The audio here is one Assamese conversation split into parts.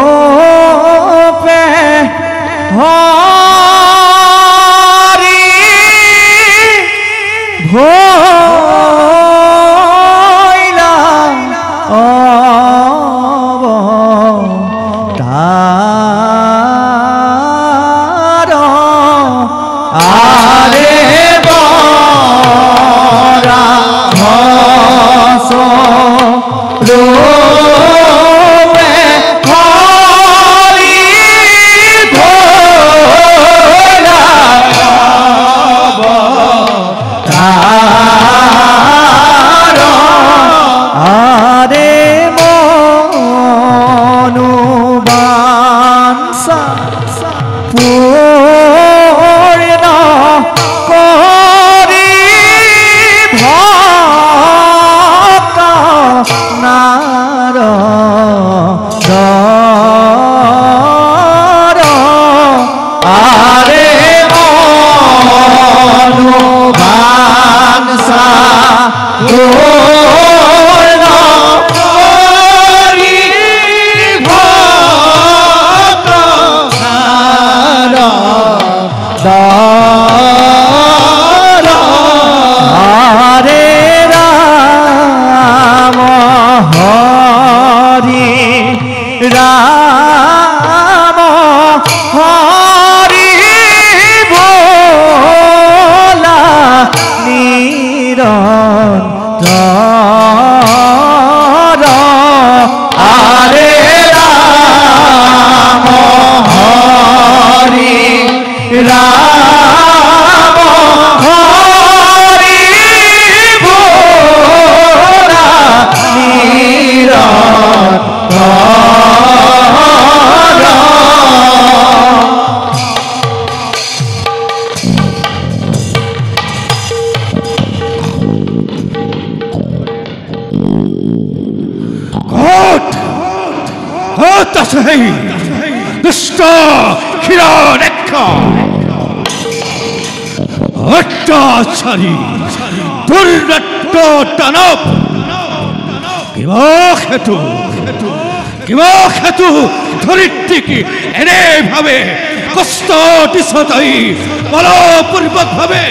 রূপে হরি ভইলা অবতার আরে বরা হস রূপে হরি ভইলা অবতার আরে মনোবাঞ্ছা পূর্ণ করি ভক্ত নারদর আরে মনোবাঞ্ছা পূর্ণ করি ভক্ত নারদর হরে রাম হরি রাম হরি ভোলা নিরন্তর আরে রাম হরি রাম হরি ভোলা দুষ্ট ক্ষীররেখা অত্যাচারী দুর্দত্ত দানব কিবা হেতু ধরিত্রীকে এনে ভাবে কষ্ট দিশতাই বলপূর্বক ভাবে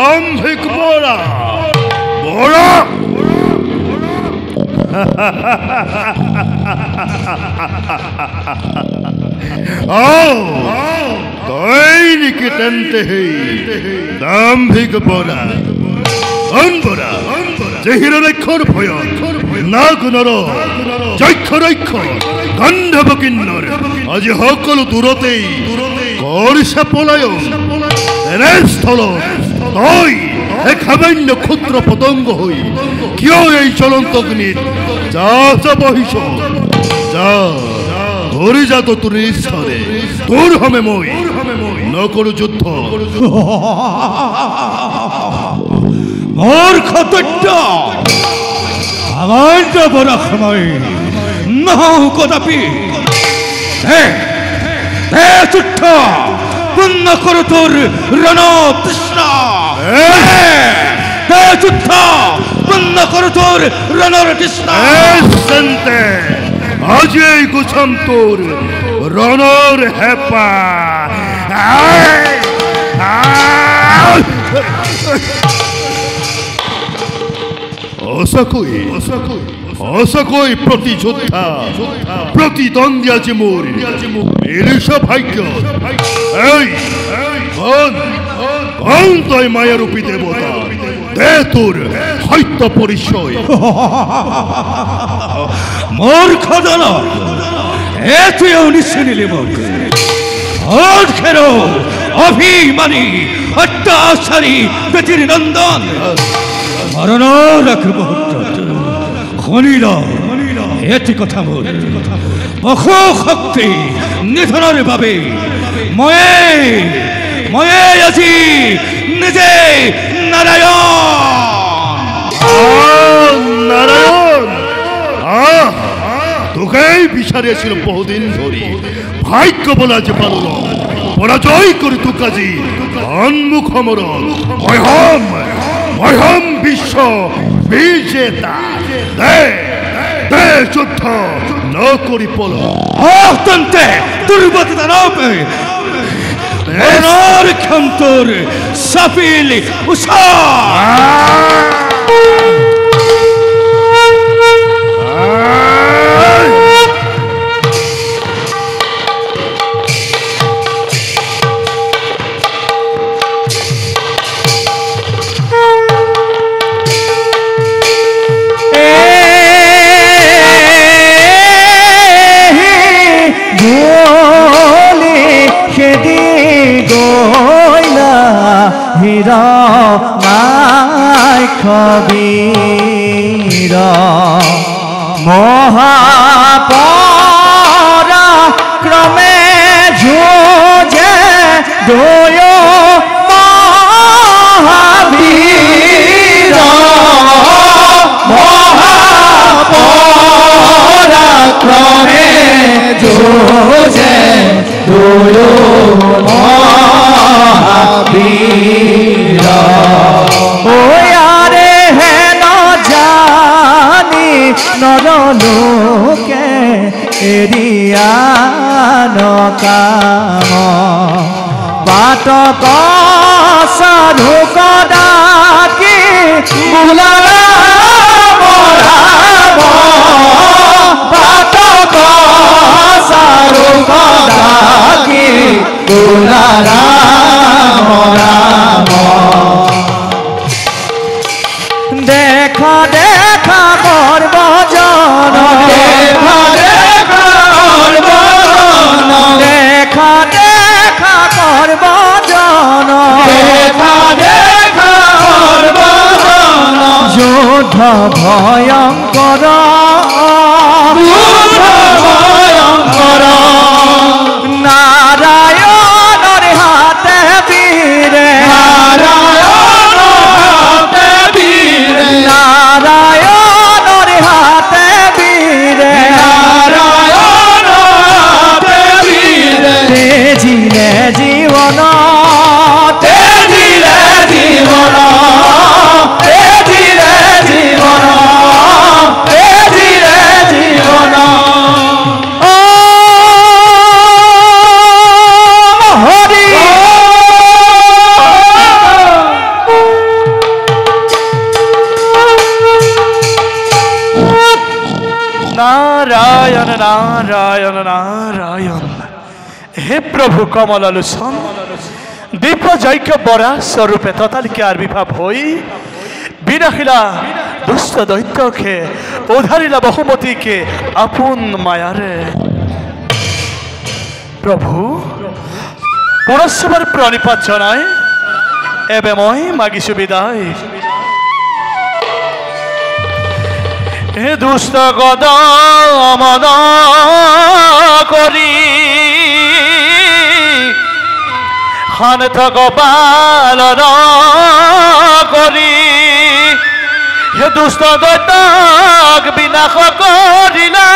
আম্ভিক বড়া বড়া দৈনিক তেনতে দাম্ভিক বড়া অনবরা যে হিরণেক্ষর ভয় না গুণর যক্ষরক্ষ গন্ধব কিন্নর আজ সকলো দূরতেই করছে পলায়ন স্থল তই এক সামান্য ক্ষুদ্র পতঙ্গ হই কিয় এই চলন্ত অগ্নিত যা যা বহিষ যা ধরি যা তো তোর ঈশ্বরে তোর হমে মই নকরু যুদ্ধ মোর কতট্য আমার তো বড় সময় নহু কদাপি যুদ্ধ পূর্ণ করো তোর রণ তৃষ্ণা যুদ্ধ পূর্ণ করো তোর রণর তৃষ্ণা আজ এই গুছাম তোর রণর হেপা অসকই প্রতিযোদ্ধা প্রতিদ্বন্দ্বী আছে মোর এলিশ ভাগ্য তয় মায়ারূপী দেবতা দে তোর সত্য পরিচয় মূর্খ দল এ তুইও নিশ্চয় নিলি মূর্খ খেরো অভিমানী অত্যাচারী বেতির নন্দন মরণ রাখব খনিল এটি কথা মোর বহু শক্তি নিধনের বাবে ময়ে আজি নিজে নারায়ণ নারায়ণ তোকেই বিচারিয়েছিল বহুদিন ধরে ভাগ্য বলা যে পারল পরাজয় করে তু কাজী অন্মুখ মরণ মহম বিশ্ব বিজেতা দে যুদ্ধ ন করি পল অত্যন্তে দুর্গতি দানবে ক্ষন্তর সাফিল উষা খবীর মহাপরাক্রমে ঝুঁজে দোয় মহাবীর মহাপরাক্রমে ঝুঁজে দোয় মহাবীর নরলোকে এরিয়া নকাম বাটক সাধু কদাকি বুলারা মৰাব বাটক সাধু কদাকি বুলাৰা মৰাব দেখা দেখা বর্বজন দেখা দেখা দেখা দেখা বর্বজন দেখা দেখা যুদ্ধ ভয়ঙ্কর ভয়ঙ্কর নারায়ণের হাতে বীরে নারায়ণের হাতে বীরে তেজিলে জীবন তেজিলে জীবন তেজিলে জীবন তেজিলে জীবন ও হরি নারায়ণ নারায়ণ নারায়ণ হে প্রভু কমলালোচন দিব্য যজ্ঞ বরা স্বরূপে ততালিকে আবির্ভাব হই বিনাশিলা দুষ্ট দৈত্যকে উধারিলা বহুমতীকে আপন মায়ারে প্রভু পুরস্কার প্ৰণিপাত জনাই এবে মই মাগিছো বিদায় হে দুষ্ট গদ মদ করি খান গোপালন করি হে দুষ্ট দৈত্যক বিনাশ করিলা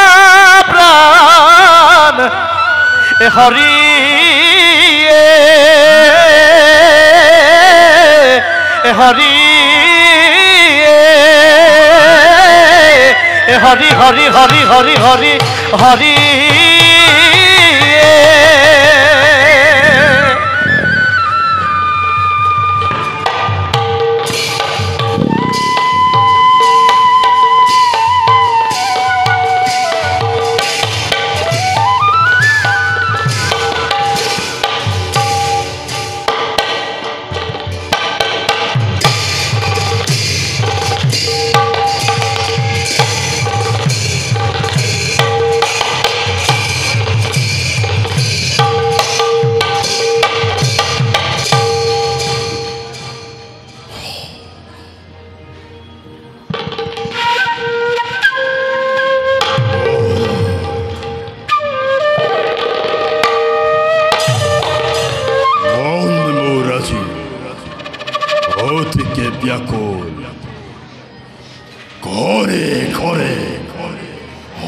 প্রাণ এ হরি এ হরি হরি হরি হরি হরি হরি হরি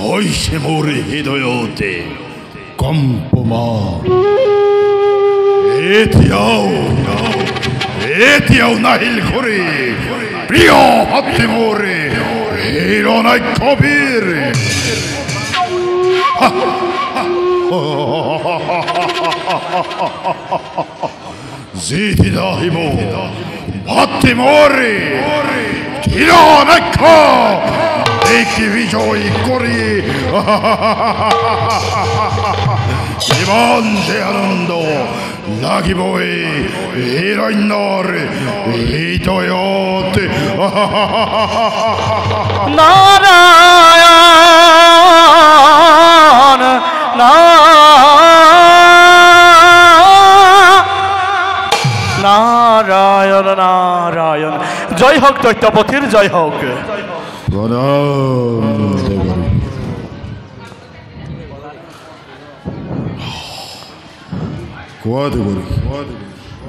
হইছে মোর হৃদয়তে কম্পমান এতিয়াও নাহিল ঘরে প্রিয় হাতে মোরে হিরণাই কবির জিতি নাহিব হাতে মোরে হিরণাই দেখি বিজয় করি জীবন যে আনন্দ লাগিবই হিরণ্যর হৃদয়ত নারায়ণ নারায়ণ নারায়ণ জয় হোক দৈত্যপতির জয় হোক কুয়াতে করি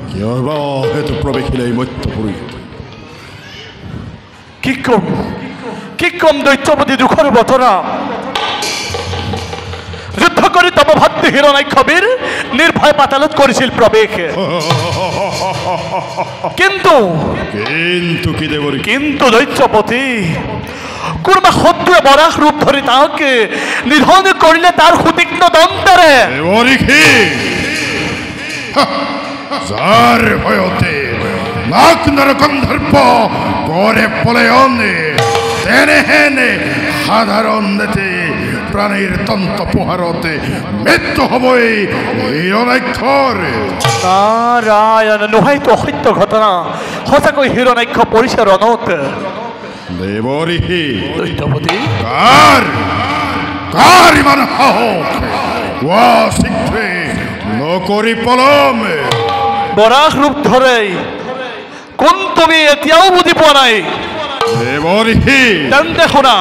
কি হবা হেতু প্রবেশিলে এই মত্যপুরী কি কম দৈত্যপতি দুঃখর বতরা যুদ্ধ করে তব ভাতৃ হিরণ্যাক্ষবীর নির্ভয় পাতালত করেছিল প্রবেশ কিন্তু কি দেবরি কিন্তু দৈত্যপতি কোনবা শত্রুয়ে বরাহ রূপ ধরে তাহাকে নিধন করিলে তার সুতীক্ষ্ণ দন্তরে যার ভয়তে নাক নরকন্ধর্প করে পলায়নে তেনে হেনে সাধারণ নেতে প্রাণীর তন্ত পোহারতে মৃত্যু হবই হিরণ্যাক্ষর নারায়ণ নোহাই তো সত্য ঘটনা সঁচাকৈ হিরণ্যাক্ষ পৰিছে ৰণত দেবৰি দৈত্যপতি কাৰ ইমান সাহস কোৱা শীঘ্ৰে নকৰি পলম বৰাহ ৰূপ ধৰে কোন তুমি এতিয়াও বুজি পোৱা নাই দেবরি তেন্তে শুনা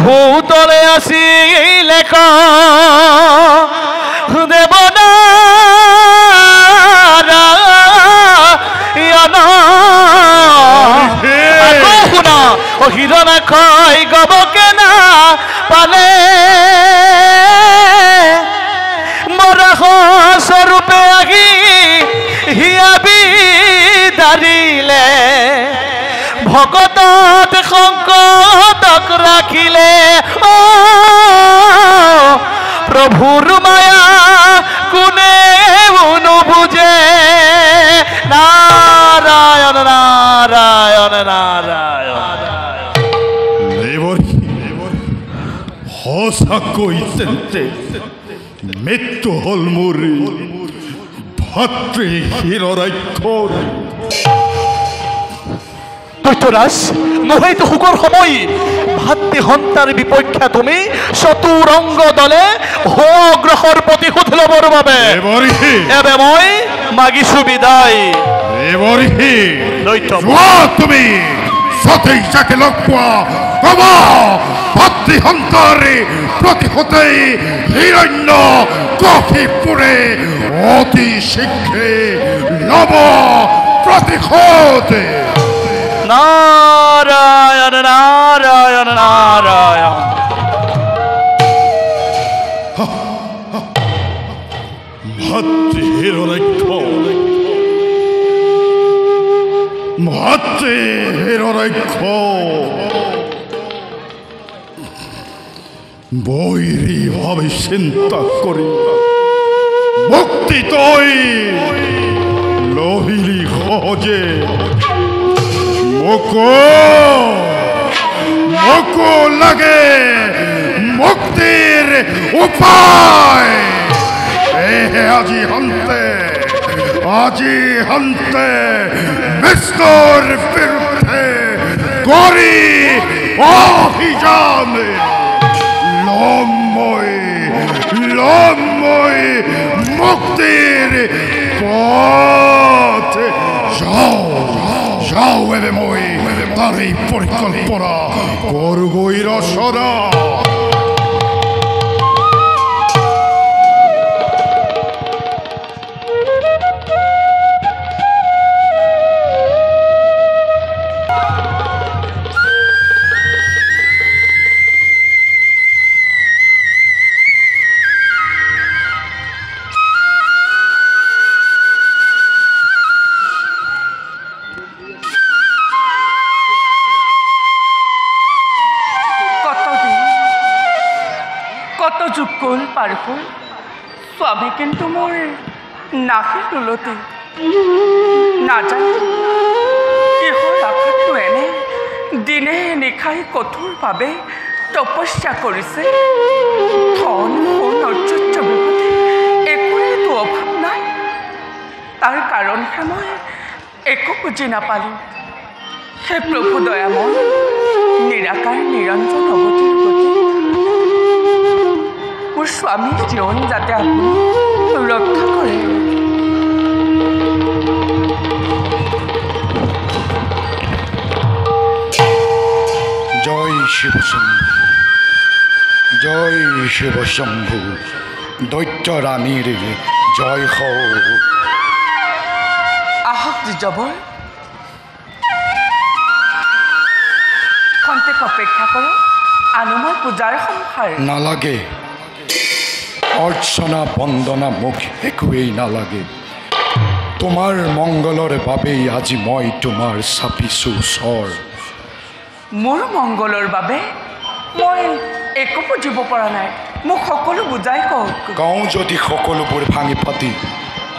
ভূতলে আছিলে শুনা হিরণ্যাক্ষই গবকে না পালে মরাহ স্বরূপে আহি হিয়াবি দাঁড়িলে ভকতত সংকটক রাখিলে ও প্রভুর মায়া কোনে নুবুঝে নারায়ণ নারায়ণ নারায়ণ সঁচাকৈ তেন্তে মৃত্যু হল মোৰ ভাতৃ হিৰণ্যাক্ষৰ দৈত্যৰাজ নহয়তো সুখৰ সময় ভাতৃ সন্তাৰ বিপক্ষে তুমি চতুৰংগ দলে অগ্ৰসৰ প্ৰতিশোধ ল'বৰ বাবে এবে মই মাগিছো বিদায় তুমি সতেই যাকে লগ পোৱা কবা ভাতৃ সন্তাৰে প্ৰতিশোধে হিৰণ্য কশিপুৰে অতি শীঘ্ৰে লব প্ৰতিশোধ নারায়ণ নারায়ণ নারায়ণ ভাতৃ হিরণ্যাক্ষ বৈরী ভাবে চিন্তা করি মুক্তি তৈ লভিলি সহজে মোকো লাগে মুক্তির উপায় আজি হন্তে বিষ্ণুর বিরুদ্ধে করি অভিযান লম্বই মুক্তির পথ যাও এবে মই তার এই পরিকল্পনা করবই রসনা কত যুগ গ'ল পাৰ হ'ল স্বামী কিন্তু মোৰ নাহিল টোলতে নাজানো কিহৰ আঘাতটো এনে দিনে নিশাই কঠোৰভাৱে তপস্যা কৰিছে ধন সোণ ঐশ্বৰ্য বিপদে একোৰেতো অভাৱ নাই তাৰ কাৰণহে মই একো বুজি নাপালোঁ হে প্ৰভু দয়াময় নিৰাকাৰ নিৰঞ্জন অৱতীৰ প্ৰতি মোৰ স্বামীৰ জীৱন যাতে আপুনি ৰক্ষা কৰে জয় শিৱ শম্ভু জয় শিৱ শম্ভু দৈত্য ৰাণীৰ জয় হওক আহক দ্বিজবৰ খন্তেক অপেক্ষা কৰক আনুমাৰ পূজাৰ সংসাৰ নালাগে অৰ্চনা বন্দনা মোক একোৱেই নালাগে তোমাৰ মংগলৰ বাবেই আজি মই তোমাৰ চাপিছোঁ ওচৰ মোৰ মংগলৰ বাবে মই একো বুজিব পৰা নাই মোক সকলো বুজাই কওক কওঁ যদি সকলোবোৰ ভাঙি পাতি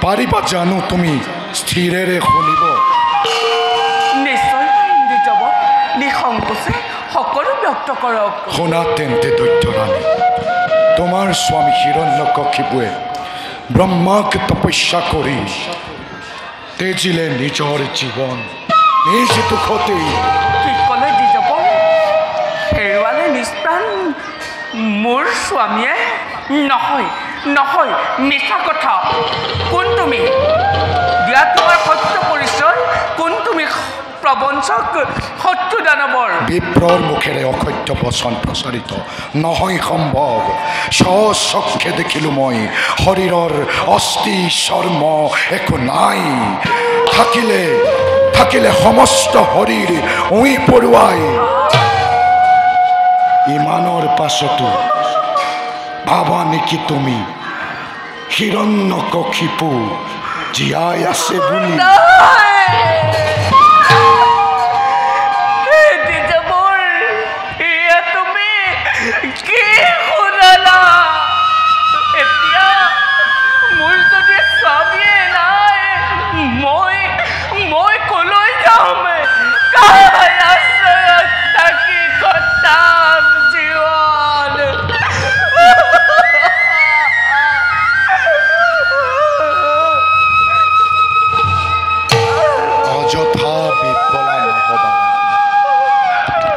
পাৰিবা জানো তুমি স্থিৰেৰে শুনিব নিশ্চয় পাৰিম দ্বিজবৰ নিসংকোচে সকলো ব্যক্ত কৰক শুনা তেন্তে দৈত্য ৰাণী তোমাৰ স্বামী হিৰণ্যকশিপুৱে ব্ৰহ্মাক তপস্যা কৰি তেজিলে নিজৰ জীৱন নিজ দুখতেই কি ক'লে দ্বিজবৰ হেৰুৱালে নিষ্প্ৰাণ মোৰ স্বামীয়ে নহয় নহয় মিছা কথা কোন তুমি দিয়া তোমাৰ সত্য পৰিচয় কোন তুমি প্ৰবঞ্চক শত্ৰু দানৱৰ বিপ্ৰৰ মুখেৰে অসত্য বচন প্ৰচাৰিত নহয় সম্ভৱ স্বচক্ষে দেখিলোঁ মই শৰীৰৰ অস্থি চৰ্ম একো নাই থাকিলে সমস্ত শৰীৰ উই পৰুৱাই ইমানৰ পাছতো ভাবা নেকি তুমি হিৰণ্যকশিপু জীয়াই আছে বুলি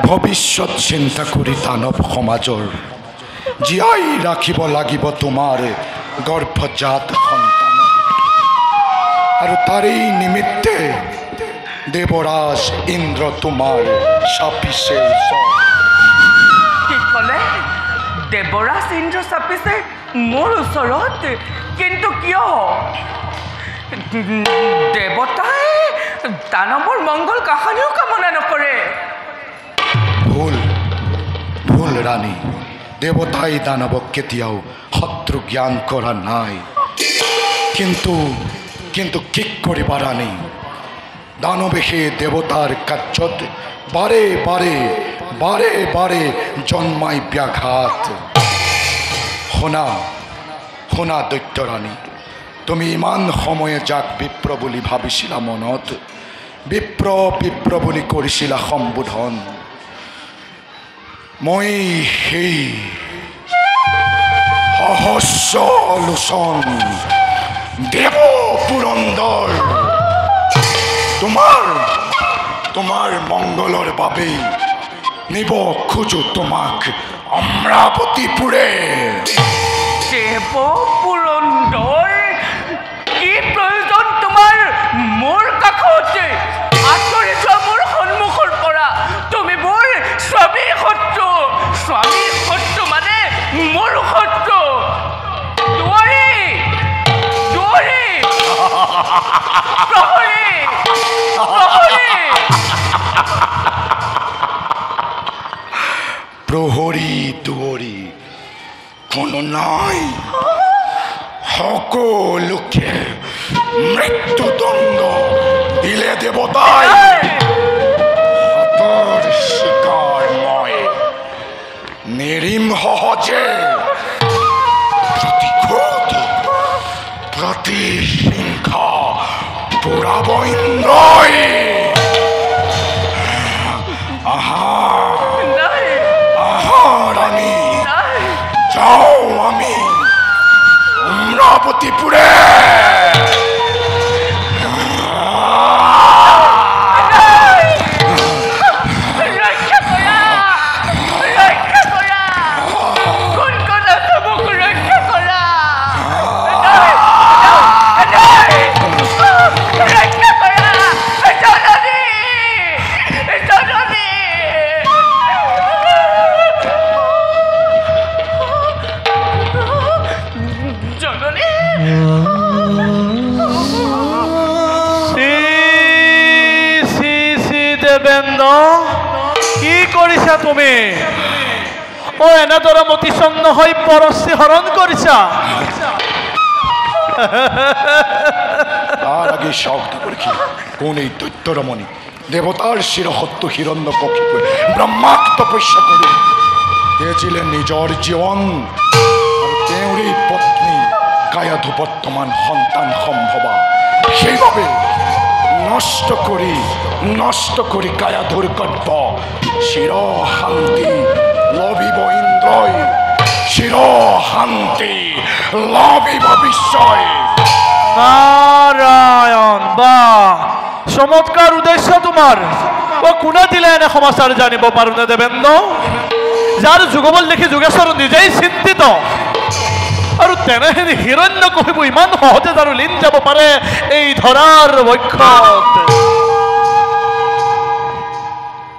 ভৱিষ্যত চিন্তা কৰি দানৱ সমাজৰ জীয়াই ৰাখিব লাগিব তোমাৰ গৰ্ভজাত সন্তান আৰু তাৰেই নিমিত্তে দেৱৰাজ ইন্দ্ৰ তোমাৰ চাপিছে কি ক'লে দেৱৰাজ ইন্দ্ৰ চাপিছে মোৰ ওচৰত কিন্তু কিয় দেৱতাই দানৱৰ মংগল কাহানিও কামনা নকৰে ভুল ৰাণী দেৱতাই দানৱক কেতিয়াও শত্ৰু জ্ঞান কৰা নাই কিন্তু কি কৰিবা ৰাণী দানৱে সেই দেৱতাৰ কাৰ্যত বাৰে বাৰে জন্মাই ব্যাঘাত শুনা দৈত্য ৰাণী তুমি ইমান সময়ে যাক বিপ্ৰ বুলি ভাবিছিলা মনত বিপ্ৰ বুলি কৰিছিলা সম্বোধন মই সেই সহস্ৰলোচন দেৱ পুৰন্দৰ তোমাৰ মংগলৰ বাবেই নিব খোজো তোমাক অমৰাৱতীপুৰে দেৱ পুৰন্দৰ কি প্ৰয়োজন তোমাৰ মোৰ কাষতে আঁতৰি যোৱা মোৰ সন্মুখৰ পৰা তুমি মোৰ স্বামী শত্ৰু মানে মোৰ শত্ৰু প্ৰহৰী দুৱৰী কোনো নাই সকলোকে মৃত্যুদণ্ড দিলে দেৱতাই হাতৰ চিকাৰ মই নেৰিম সহজে প্ৰতিঘাতী প্ৰতিহিংসা পুৰাব ইন্দ্ৰই। আহা আহা ৰানী, যাও আমি অমৰাবতীপুৰে। কি কৰিছা তুমি? ও এনেদৰে মতিচন্ন হৈ পৰশ্ৰী হৰণ কৰিছা? তার আগে শব্দ করেছি কোন এই দৈত্য রমণী দেবতার শিরহত্য হিরণ্য কক্ষে ব্রহ্মাক তপস্যা করে দিয়েছিলেন নিজর জীবন। আর তেওরই পত্নী কায়াধু বর্তমান সন্তান সম্ভবা সেইভাবে নষ্ট করি কায়াধুর কর্প শির শান্তি লভিব ইন্দ্রই, শির শান্তি লভিব বিশ্বয়। নারায়ণ, বা চমৎকাৰ উদ্দেশ্য তোমাৰ। ও কোনে দিলে এনে সমাচাৰ জানিব পাৰোনে দেবেন্দ্ৰ? যাৰ যুগবল দেখি যোগেশ্বৰ নিজেই চিন্তিত। আৰু তেনেহেনি হিৰণ্যকশিপু ইমান সহজে জানো লীন যাব পাৰে এই ধৰাৰ বক্ষত?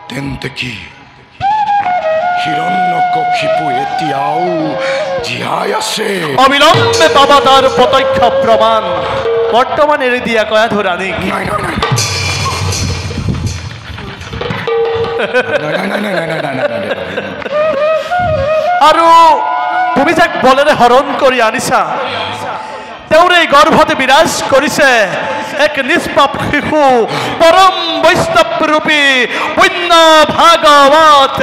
তেন্তে কি হিৰণ্যকশিপু এতিয়াও জীয়াই আছে? অবিলম্বে পাবা তাৰ প্ৰত্যক্ষ প্ৰমাণ। বৰ্তমান এৰি দিয়া কয়াধু ৰাণী। আৰু তুমি যাক বলেৰে হৰণ কৰি আনিছা, তেওঁৰ এই গৰ্ভতে বিৰাজ কৰিছে এক নিষ্পাপ শিশু, পৰম বৈষ্ণৱ ৰূপী পুণ্য ভাগৱত।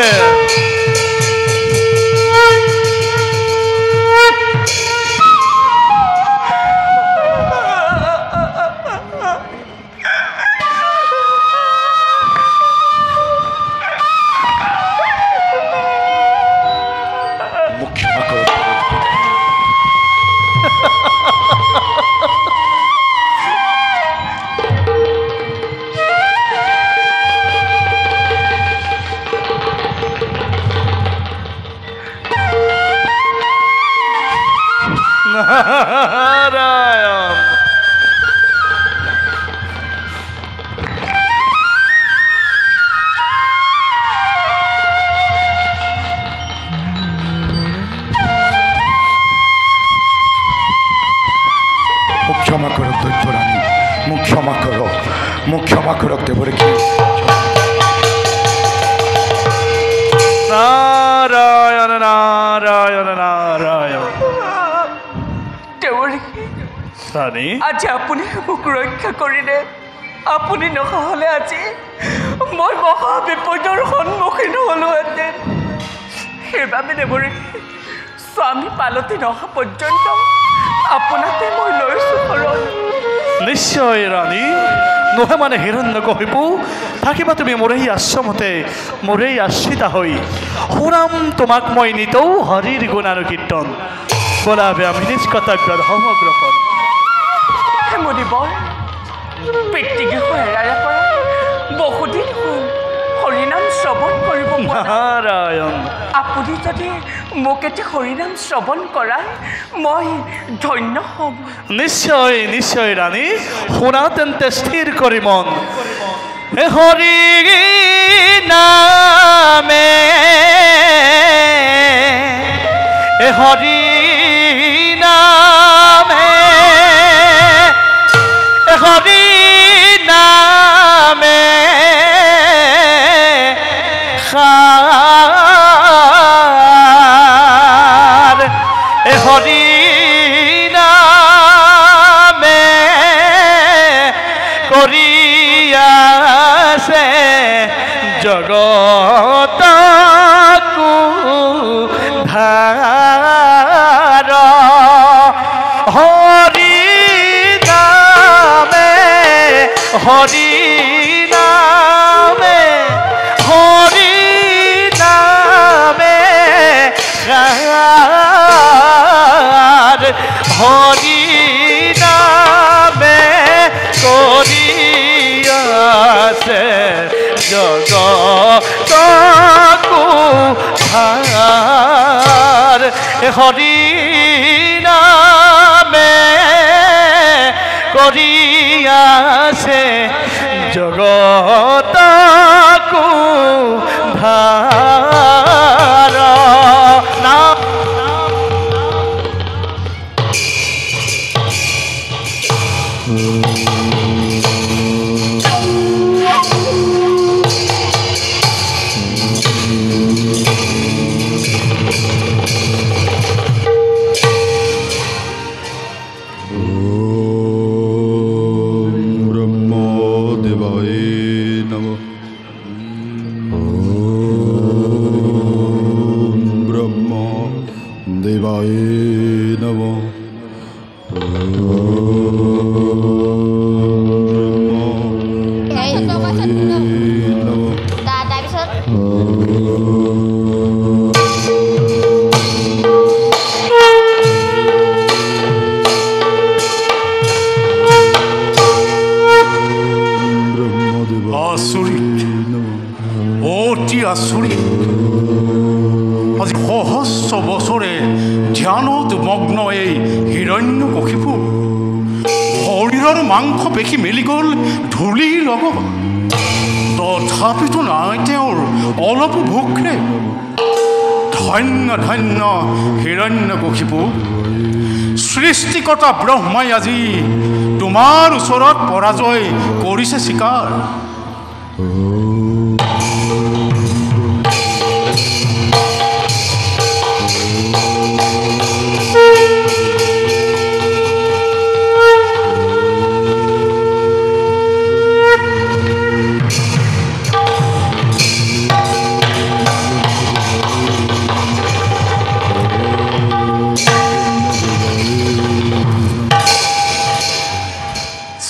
নাৰায়ণ, ক্ষমা কৰক দৈত্য ৰানী, মুখ ক্ষমা কৰক দেবৰে কি। নাৰায়ণ নাৰায়ণ নাৰায়ণ। ৰাণী, আজি আপুনি মোক ৰক্ষা কৰিলে। আপুনি নহ'লে আজি মই মহা বিপদৰ সন্মুখীন হ'লোহেঁতেন। সেইবাবে দেৱৰী, স্বামী পালতি নহা পৰ্যন্ত আপোনাতে মই লৈছোঁ শৰণ। নিশ্চয় ৰাণী, নহয় মানে হিৰণ্যকশিপু থাকিবা তুমি মোৰেই আশ্ৰমতে, মোৰেই আশ্ৰিতা হৈ। শুনাম তোমাক মই নিতৌ হৰিৰ গুণানুকীৰ্তন। বলাবে আমি নিজ কৰ্তব্যত সমগ্ৰখন। হেমদিবৰ পিতৃগৃহ এৰাৰ পৰা বহুদিন হ'ল হৰিনাম শ্ৰৱণ কৰিব পৰা। নাৰায়ণ, আপুনি যদি মোক এটি হৰিনাম শ্ৰৱণ কৰায় মই ধন্য হ'ম। নিশ্চয় নিশ্চয় ৰাণী, শুনা তেন্তে স্থিৰ কৰি মন। হৰি নামে হৰি নামে হৰি নামে খাৰ হৰি নামে কৰি আছে জগতকু ধাৰ। হৰি নামে হৰি নামে হৰি নামে হৰি নামে কৰিয়াছে জগতকু ধাৰ হৰি নামে কৰিয়াছে জগতকু ধাৰ না আজি সহস্ৰ বছৰে ধ্যানত মগ্ন এই হিৰণ্যকশিপু শৰীৰৰ মাংস পেশী মেলি গ'ল ধূলিৰ লগত তথাপিতো নাই তেওঁৰ অলপো ভোকৰে ধন্য ধন্য হিৰণ্যকশিপু সৃষ্টিকৰ্তা ব্ৰহ্মাই আজি তোমাৰ ওচৰত পৰাজয় কৰিছে স্বীকাৰ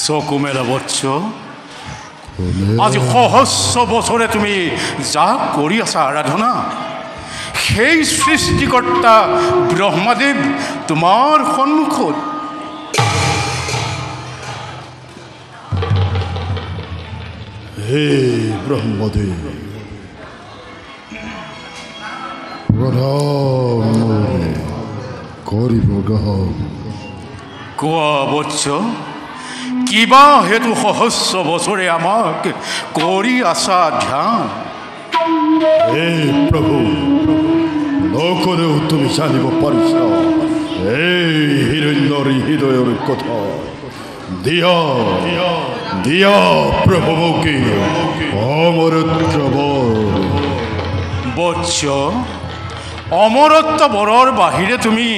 চকু মেলা বৎস আজি সহস্ৰ বছৰে তুমি যাক কৰি আছা আৰাধনা সেই সৃষ্টিকৰ্তা ব্ৰহ্মাদেৱ তোমাৰ সন্মুখত হে ব্ৰহ্মদেৱ কৰিব কোৱা বৎস কিবা হেতু সহস্ৰ বছৰে আমাক কৰি আছা ধ্যান হে প্ৰভু নকলেও তুমি জানিব পাৰিছা এই হিৰণ্যৰ হৃদয়ৰ কথা দিয়া দিয়া প্ৰভু মোকে অমৰত্ব বৰ বৎস অমৰত্ব বৰৰ বাহিৰে তুমি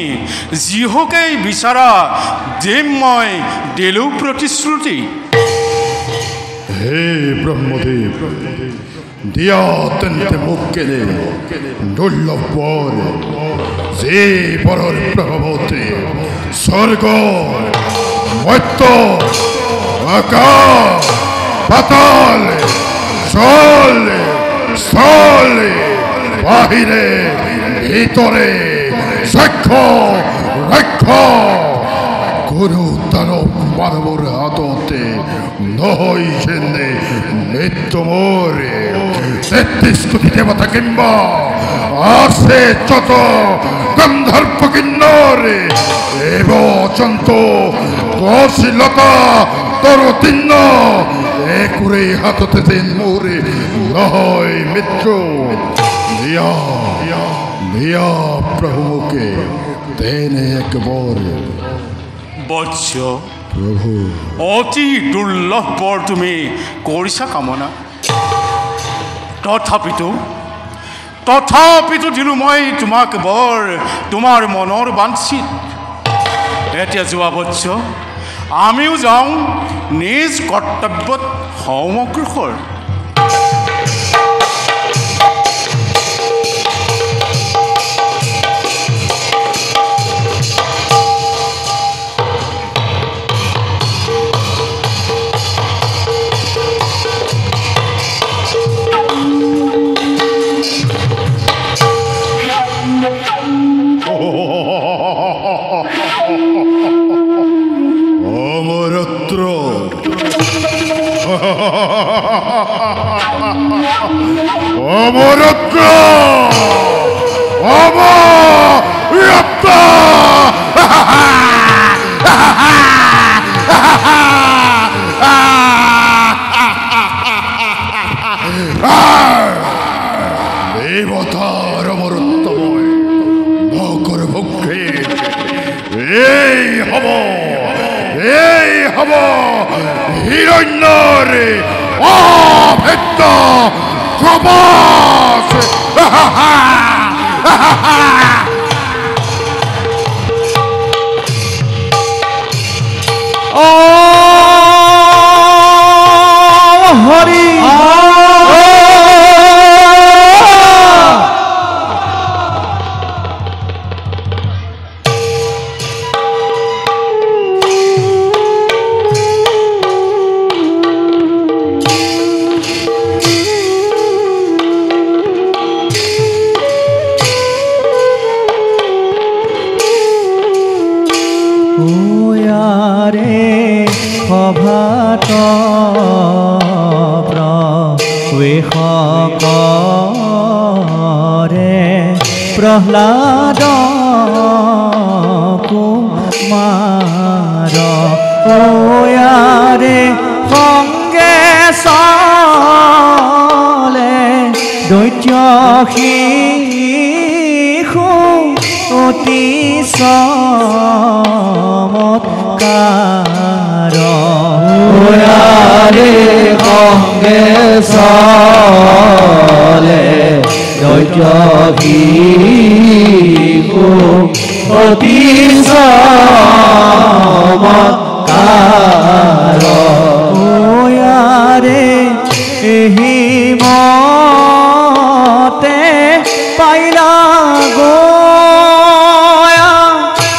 যিহকেই বিচাৰা দিম মই দিলোঁ প্ৰতিশ্ৰুতি হে ব্ৰহ্মদেৱ দিয়া তেন্তে মোক কেনে দুৰ্লভ বৰ যে বৰৰ প্ৰভাৱতে স্বৰ্গ মৰ্ত্য আকাশ পাতাল জল স্থল বাহিৰে ভিতৰে চক্ষ ৰক্ষ কোনো দানৱ মানৱৰ হাততে নহয় যেনে মৃত্যু মোৰ ৩৩ কোটি দেৱতা কিম্বা আছে যত গন্ধৰ্ব কিন্নৰ এব জন্তু গছলতা তৰুতীৰ্ণ একোৰে হাততে যেন মোৰ নহয় মৃত্যু দিয়া দিয়া প্ৰভু মোকে তেনে একবাৰ বৎস প্ৰভু অতি দুৰ্লভ বৰ তুমি কৰিছা কামনা তথাপিতো দিলোঁ মই তোমাক বৰ তোমাৰ মনৰ বাঞ্ছিত এতিয়া যোৱা বৎস আমিও যাওঁ নিজ কৰ্তব্যত সমগ্ৰসৰ অভেদ্য দেবতাৰ অমৰত্বময় ভকৰ ভক্ষে এই হব হিৰণ্যৰ অভেদ্য প্ৰবাস হৰি সভাত প্ৰৱেশকৰে প্ৰহ্লাদ কুমাৰ ওয়াৰে সঙ্গে চলে দৈত্য শিশু অতি চমৎকাৰ ওয়াৰে সঙ্গে চলে দৈত্য শিশু অতি চমৎকাৰ ওয়াৰে হিমতে পাইলা গোয়া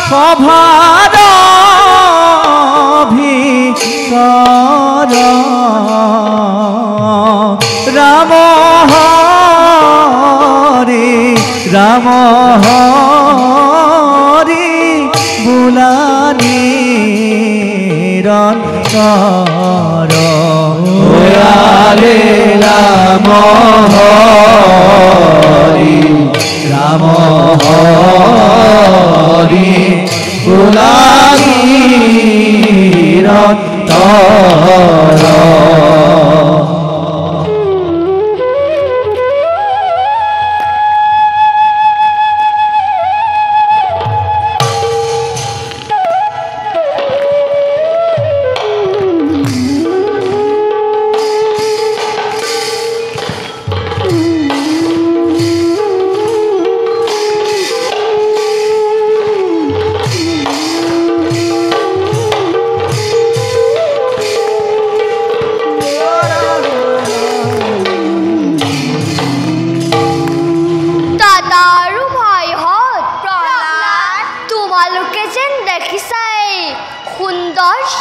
সভাদ ভিতৰ ৰাম হৰি ৰাম হৰি বোলা নিৰন্তৰ ওয়াৰে ৰাম হৰি ৰাম হৰি গুলাগি নিৰন্তৰ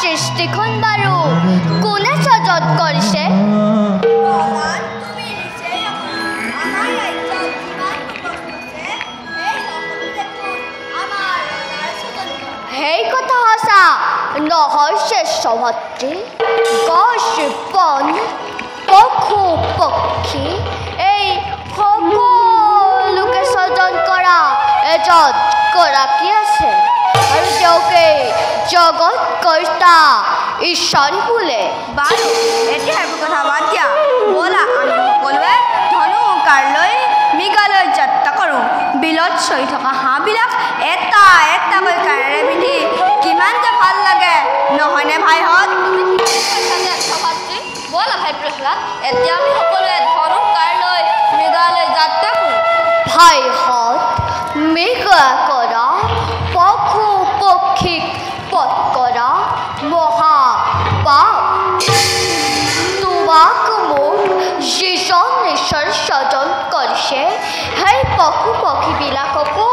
সৃষ্টিখন বাৰু কোনে সজত কৰিছে? সেই কথা সঁচা নহয় শ্ৰেষ্ঠ ভাতৃ। গছ বন পশু পক্ষী এই সকলোকে সজন কৰা এজন গৰাকী আছে আৰু তেওঁকে জগত কৰ্তা ঈশ্বৰ বোলে। বাৰু এতিয়া সেইবোৰ কথা বাদ দিয়া, ব'লা আমি সকলোৱে ধনু কাড়লৈ মৃগালৈ যাত্ৰা কৰোঁ। বিলত চৰি থকা হাঁহবিলাক এটা এটাকৈ কাঁড়েৰে পিন্ধি কিমান যে ভাল লাগে নহয়নে ভাইহঁত? ব'লা ভাই প্ৰহ্লাদ, এতিয়া আমি সকলোৱে ধনু কাড়লৈ মৃগালৈ যাত্ৰা কৰোঁ। ভাইহঁত মৃগা কৰা পশু পক্ষীক পথ কৰা মহাপাপ। তোমাক মোক যিজন ঈশ্বৰ সজন কৰিছে সেই পশু পক্ষীবিলাককো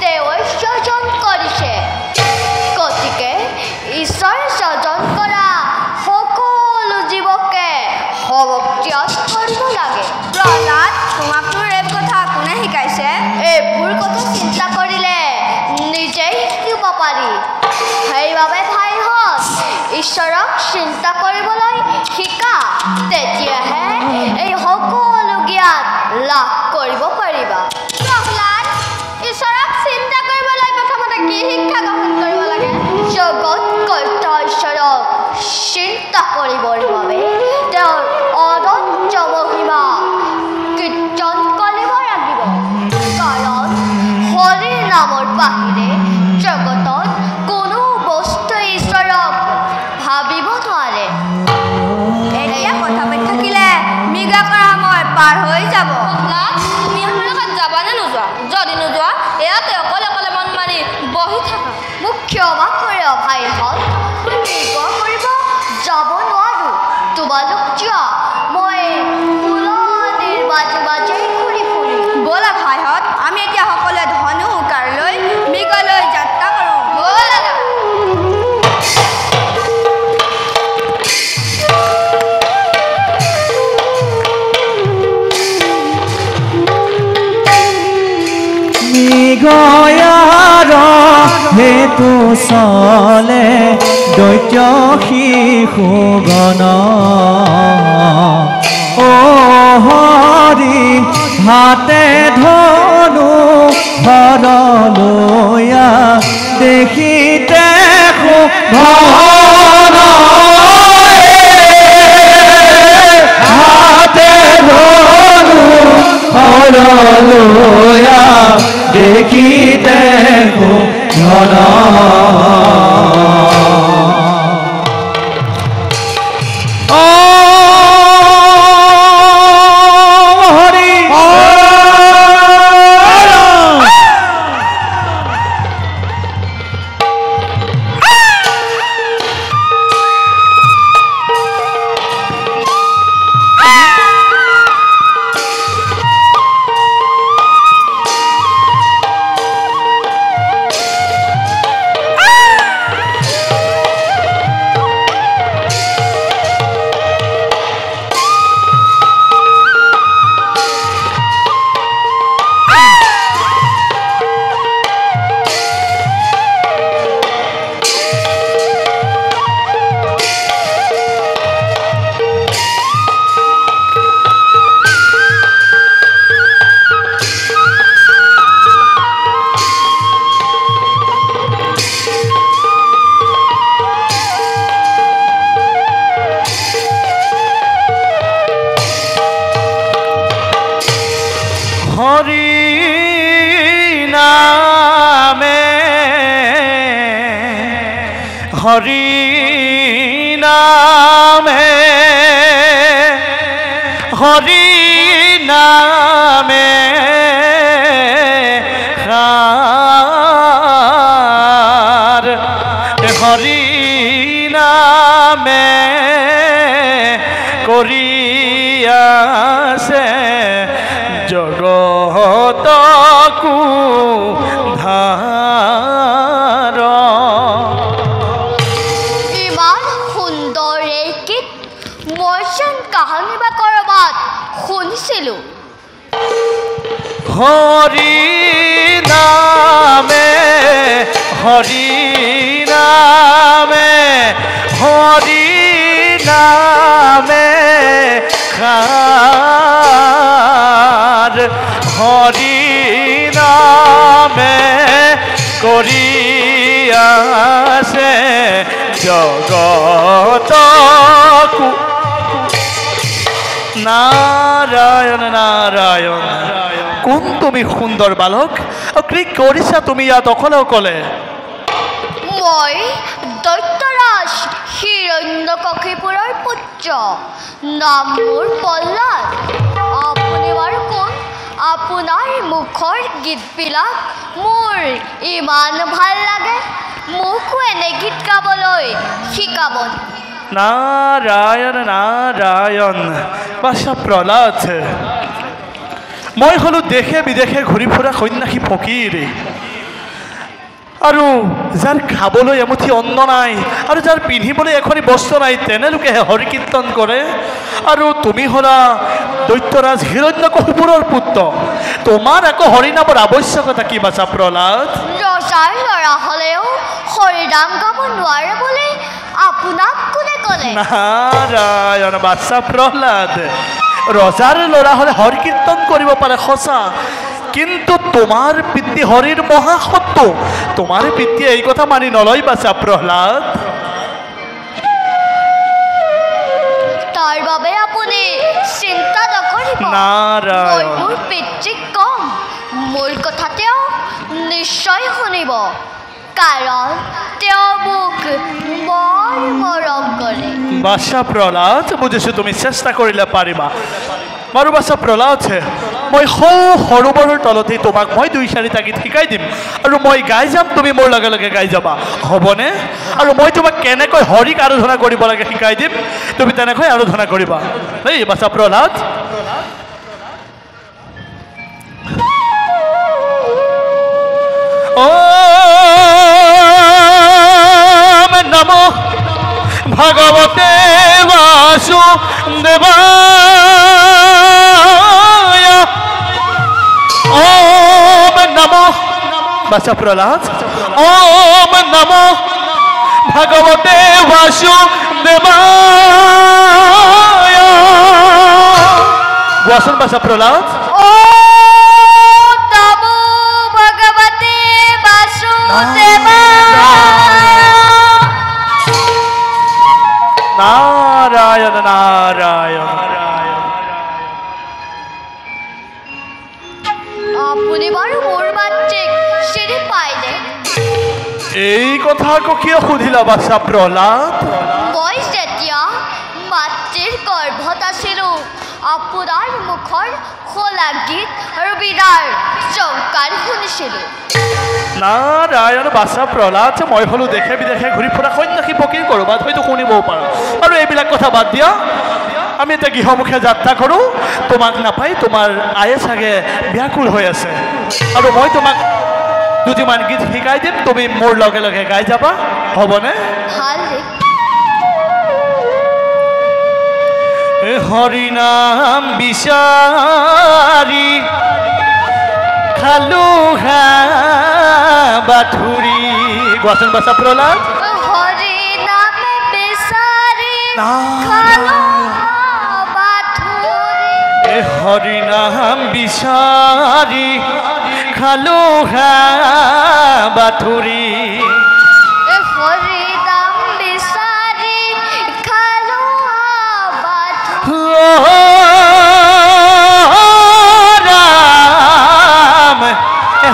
তেওঁৱে সজন কৰিছে। গতিকে ঈশ্বৰ সজন কৰা সকলো জীৱকে সবত্যাগ কৰিব লাগে। প্ৰহ্লাদ, তোমাকতো এই কথা কোনে শিকাইছে? এইবোৰ কথা চিন্তা কৰিলে নিজেই শিকিব পাৰি। সেইবাবে ভাইহঁত ঈশ্বৰক চিন্তা কৰিবলৈ শিকা, তেতিয়াহে এই সকলো জ্ঞান লাভ কৰিব পাৰিবা। প্ৰহ্লাদ, ঈশ্বৰক চিন্তা কৰিবলৈ নামৰ বাহিৰে জগতত কোনো বস্তু ঈশ্বৰক ভাবিব নোৱাৰে। এতিয়া কথা পাতি থাকিলে মৃগা কৰা সময় পাৰ হৈ যাব। তুমি আমাৰ লগত যাবানে নোযোৱা? যদি নোযোৱা ইয়াতে অকলে অকলে মন মাৰি বহি থাকা। মোক ক্ষমা কৰিব ভাইহঁত, মই মৃগ কৰিব যাব নোৱাৰো। তোমালোক যোৱা, মই ফুলনিৰ মাজে মাজে ঘূৰি ফুৰিম। ব'লা ভাইহঁত, আমি এতিয়া সকলোৱে ধনু কাৰ লৈ মৃগলৈ যাত্ৰা কৰোঁ। ব'লা। মৃগয়াৰ হেতু চলে দৈত্য শিশুগণ অ হৰি হাতে ধনু হৰলৈয়া দেখিতে ভগৱান হাতে ধনু হৰলৈয়া দেখিতে ঘন হৰি নামে হৰি নামে হৰি নামে কৰিয়াছে জগতকু ধাৰ। ইমান সুন্দৰ এই গীত মই যেন কাহানি বা ক'ৰবাত শুনিছিলোঁ। হৰি নামে হৰি নামে হৰি নামে হৰি নামে কৰিয়াছে জগতকু নাৰায়ণ নাৰায়ণ। কোন তুমি সুন্দৰ বালক? কি কৰিছা তুমি ইয়াত অকলে অকলে? মই দৈত্যৰাজ হিৰণ্যকশিপুৰৰ পুত্ৰ, নাম মোৰ প্ৰহ্লাদ। আপুনি বাৰু কোন? আপোনাৰ মুখৰ গীতবিলাক মোৰ ইমান ভাল লাগে, মোকো এনে গীত গাবলৈ শিকাব। নাৰায়ণ নাৰায়ণ। বাছা প্ৰহ্লাদ, মই হলো দেশে বিদেশে ঘূৰি ফুৰা সন্ন্যাসী ফকীৰ, আৰু যাৰ খাবলৈ এমুঠি অন্ন নাই আৰু যাৰ পিন্ধিবলৈ এখনি বস্ত্ৰ নাই, তেনেলোকেহে হৰি কীৰ্তন কৰে। আৰু তুমি হলা দৈত্যৰাজ হিৰণ্যকশিপুৰৰ পুত্ৰ, তোমাৰ আকৌ হৰিনামৰ আৱশ্যকতা কি বাছা প্ৰহ্লাদ? ৰজাৰ ল'ৰা হ'লেও হৰিনাম গাব নোৱাৰে বুলি আপোনাক কোনে ক'লে? নাৰায়ণ বাছা প্ৰহ্লাদ, ৰজাৰ ল'ৰা হ'লে হৰি কীৰ্তন কৰিব পাৰে সঁচা, কিন্তু তোমাৰ পিতৃ হৰিৰ মহাসত্য, তোমাৰ পিতৃয়ে এই কথা মানি নলয় বাছা প্ৰহ্লাদ। তাৰ বাবে আপুনি চিন্তা নকৰিব। নাৰায়ণ। মই মোৰ পিতৃক কম, মোৰ কথা তেওঁ নিশ্চয় নিশ্চয় শুনিব কাৰণ তেওঁ মোক বৰ মৰম কৰে বাছা প্ৰহ্লাদ বুজিছোঁ তুমি চেষ্টা কৰিলে পাৰিবা বাৰু বাছা প্ৰহ্লাদ মই সৰোবৰৰ তলতে তোমাক মই 2-4টা গীত শিকাই দিম আৰু মই গাই যাম তুমি মোৰ লগে লগে গাই যাবা হ'বনে আৰু মই তোমাক কেনেকৈ হৰিক আৰাধনা কৰিব লাগে শিকাই দিম তুমি তেনেকৈ আৰাধনা কৰিবা দেই বাছা প্ৰহ্লাদ ওম নমো ভগৱতে বাসুদেবায় ওম নমো বাছা প্ৰহ্লাদ ওম নমো ভগৱতে বাসুদেবায় গোৱাচোন বাছা প্ৰহ্লাদ নাৰায়ণ নাৰায়ণ আপুনি বাৰু মোৰ মাতৃক চিনি পাইনে এই কথা আকৌ কিয় সুধিলা বাছা প্ৰহ্লাদ মই যেতিয়া মাতৃৰ গৰ্ভত আছিলোঁ আপোনাৰ মুখৰ খোলা গীত আৰু বিৰাৰ চৌকাৰ শুনিছিলোঁ নাৰায়ণ বাছা প্ৰহ্লাদ মই হলো দেখে বিদেশে ঘূৰি ফুৰা সন্যাসী ফকীৰ ক'ৰবাত হয়তো শুনিবও পাৰোঁ আৰু এইবিলাক কথা বাদ দিয়া আমি এতিয়া গৃহমুখে যাত্ৰা কৰোঁ তোমাক নাপাই তোমাৰ আয়ে চাগে ব্যাকুল হৈ আছে আৰু মই তোমাক 2টিমান গীত শিকাই দিম তুমি মোৰ লগে লগে গাই যাবা হ'বনে ভাল হৰি নাম বিচাৰি খালো বাথুৰি গোৱাচোন বাছা প্ৰহ্লাদ হৰি নামে বিচাৰি খালো বাথুৰি হৰি নাম বিচাৰি খালো বাথুৰি হৰি নাম বিচাৰি খালো বাথুৰি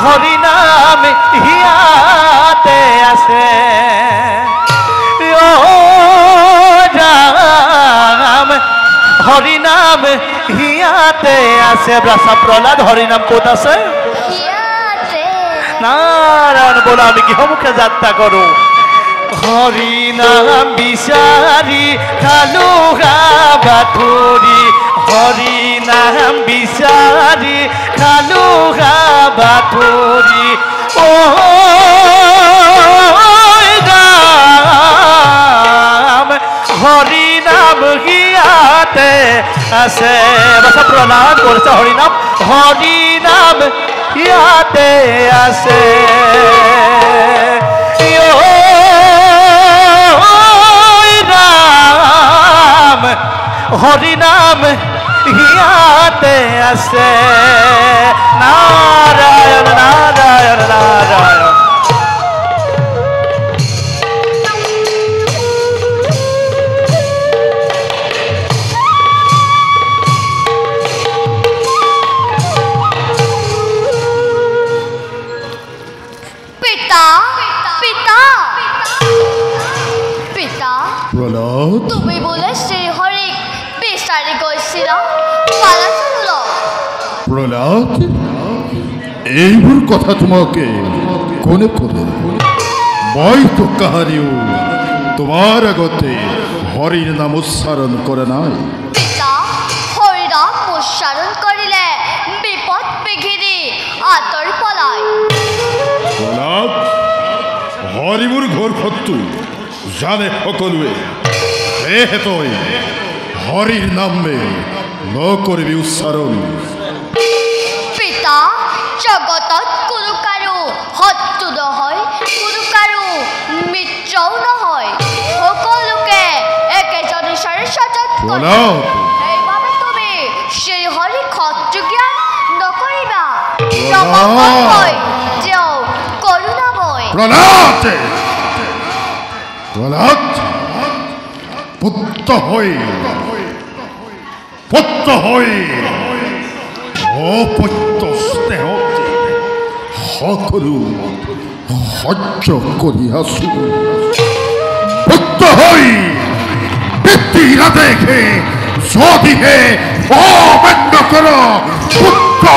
হৰি নাম হিয়াতে আছে ৰাম হৰি নাম হিয়াতে আছে বাছা প্ৰহ্লাদ হৰি নাম ক'ত আছে নাৰায়ণ বলা আমি গৃহমুখে যাত্ৰা কৰোঁ হৰি নাম বিচাৰি খালো বাথুৰি হৰি নাম বিচাৰি খালো বাথুৰি ও ৰাম হৰি নাম হিয়াতে আছে বাছা প্ৰহ্লাদ কৰিছে হৰি নাম ইয়াতে আছে ৰাম হৰি নাম ইয়াতে আছে নাৰায়ণ নাৰায়ণ নাৰায়ণ তুমি বোলে শ্ৰীহৰিক বিচাৰি গৈছিল প্ৰহ্লাদ এইবোৰ কথা তোমাকে কোনে ক'লে মই তো কাহাৰিও তোমাৰ আগতে হৰিৰ নাম উচ্চাৰণ কৰে নাই হৰি নাম উচ্চাৰণ কৰিলে বিপদ বিঘিনি আঁতৰি পলায় প্ৰহ্লাদ হৰিবোৰ ঘোৰ শত্ৰু জানে সকলোৱে সেয়েহে তই হৰিৰ নামে নকৰিবি উচ্চাৰণ পিতা জগতত কোনো কাৰো শত্ৰু নহয় কোনো কাৰো মিত্ৰও নহয় সকলোকে একেজন ঈশ্বৰৰ সাজত সেইবাবে তুমি শ্ৰীহৰিক শত্ৰু জ্ঞান নকৰিবা তেওঁ কৰোণাময় প্ৰহ্লাদ পুত্ৰ হৈ অপত্য স্নেহত সকলো সহ্য কৰি আছো পুত্ৰ হৈ পিতৃ নাদেখে যদিহে অমান্য কৰ পুত্ৰ